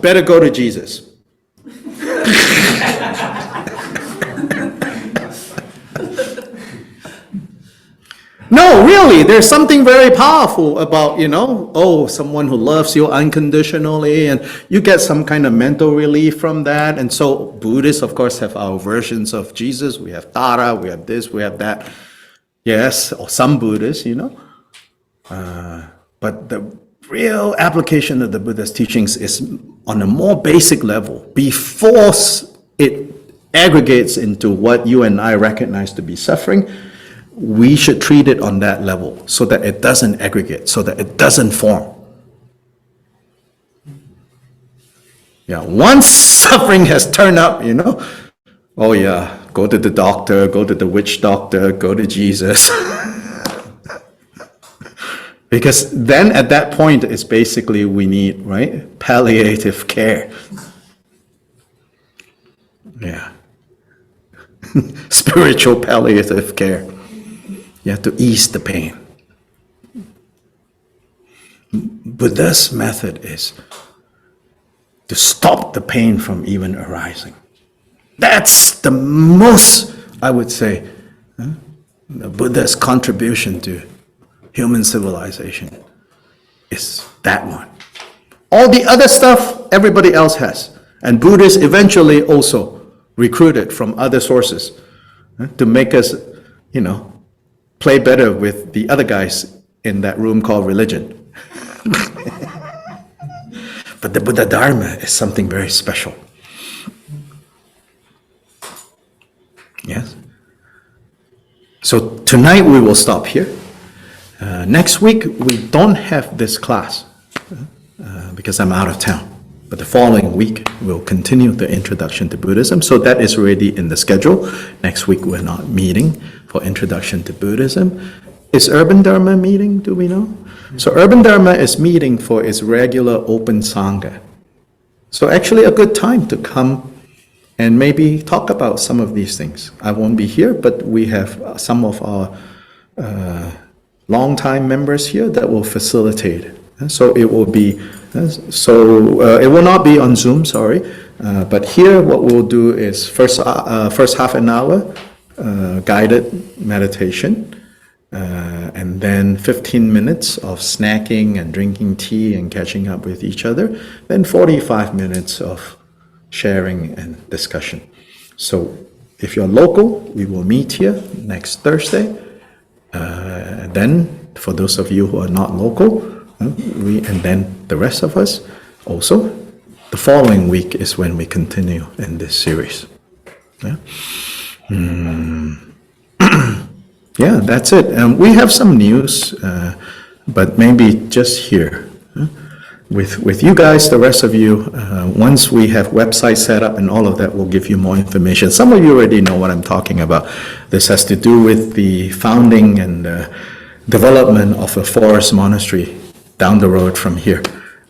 better go to Jesus. No, really, there's something very powerful about, someone who loves you unconditionally, and you get some kind of mental relief from that. And so Buddhists, of course, have our versions of Jesus. We have Tara, we have this, we have that. Yes, or some Buddhists, but the real application of the Buddha's teachings is on a more basic level. Before it aggregates into what you and I recognize to be suffering, we should treat it on that level so that it doesn't aggregate, so that it doesn't form. Yeah, once suffering has turned up, oh yeah, go to the doctor, go to the witch doctor, go to Jesus. Because then at that point, it's basically we need, right, palliative care. Yeah. Spiritual palliative care. You have to ease the pain. Buddha's method is to stop the pain from even arising. That's the most, I would say, the Buddha's contribution to human civilization is that one. All the other stuff, everybody else has. And Buddhists eventually also recruited from other sources to make us, play better with the other guys in that room called religion. But the Buddha Dharma is something very special. Yes? So tonight we will stop here. Next week we don't have this class because I'm out of town. But the following week we'll continue the introduction to Buddhism. So that is already in the schedule. Next week we're not meeting for introduction to Buddhism. Is Urban Dharma meeting? Do we know? So Urban Dharma is meeting for its regular open Sangha. So actually a good time to come and maybe talk about some of these things. I won't be here, but we have some of our long-time members here that will facilitate. So it will be, it will not be on Zoom, sorry. But here what we'll do is first half an hour guided meditation, and then 15 minutes of snacking and drinking tea and catching up with each other, then 45 minutes of sharing and discussion. So if you're local, we will meet here next Thursday. Then for those of you who are not local, and then the rest of us also, the following week is when we continue in this series. Yeah. Yeah, that's it. We have some news, but maybe just here. With you guys, the rest of you, once we have websites set up and all of that, we'll give you more information. Some of you already know what I'm talking about. This has to do with the founding and development of a forest monastery down the road from here,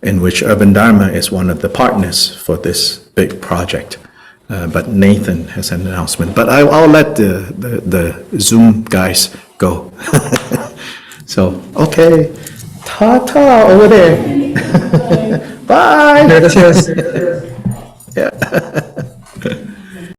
in which Urban Dharma is one of the partners for this big project. But Nathan has an announcement. But I'll let the Zoom guys go. So, okay, ta-ta over there. Bye. Yes, yes. Yeah.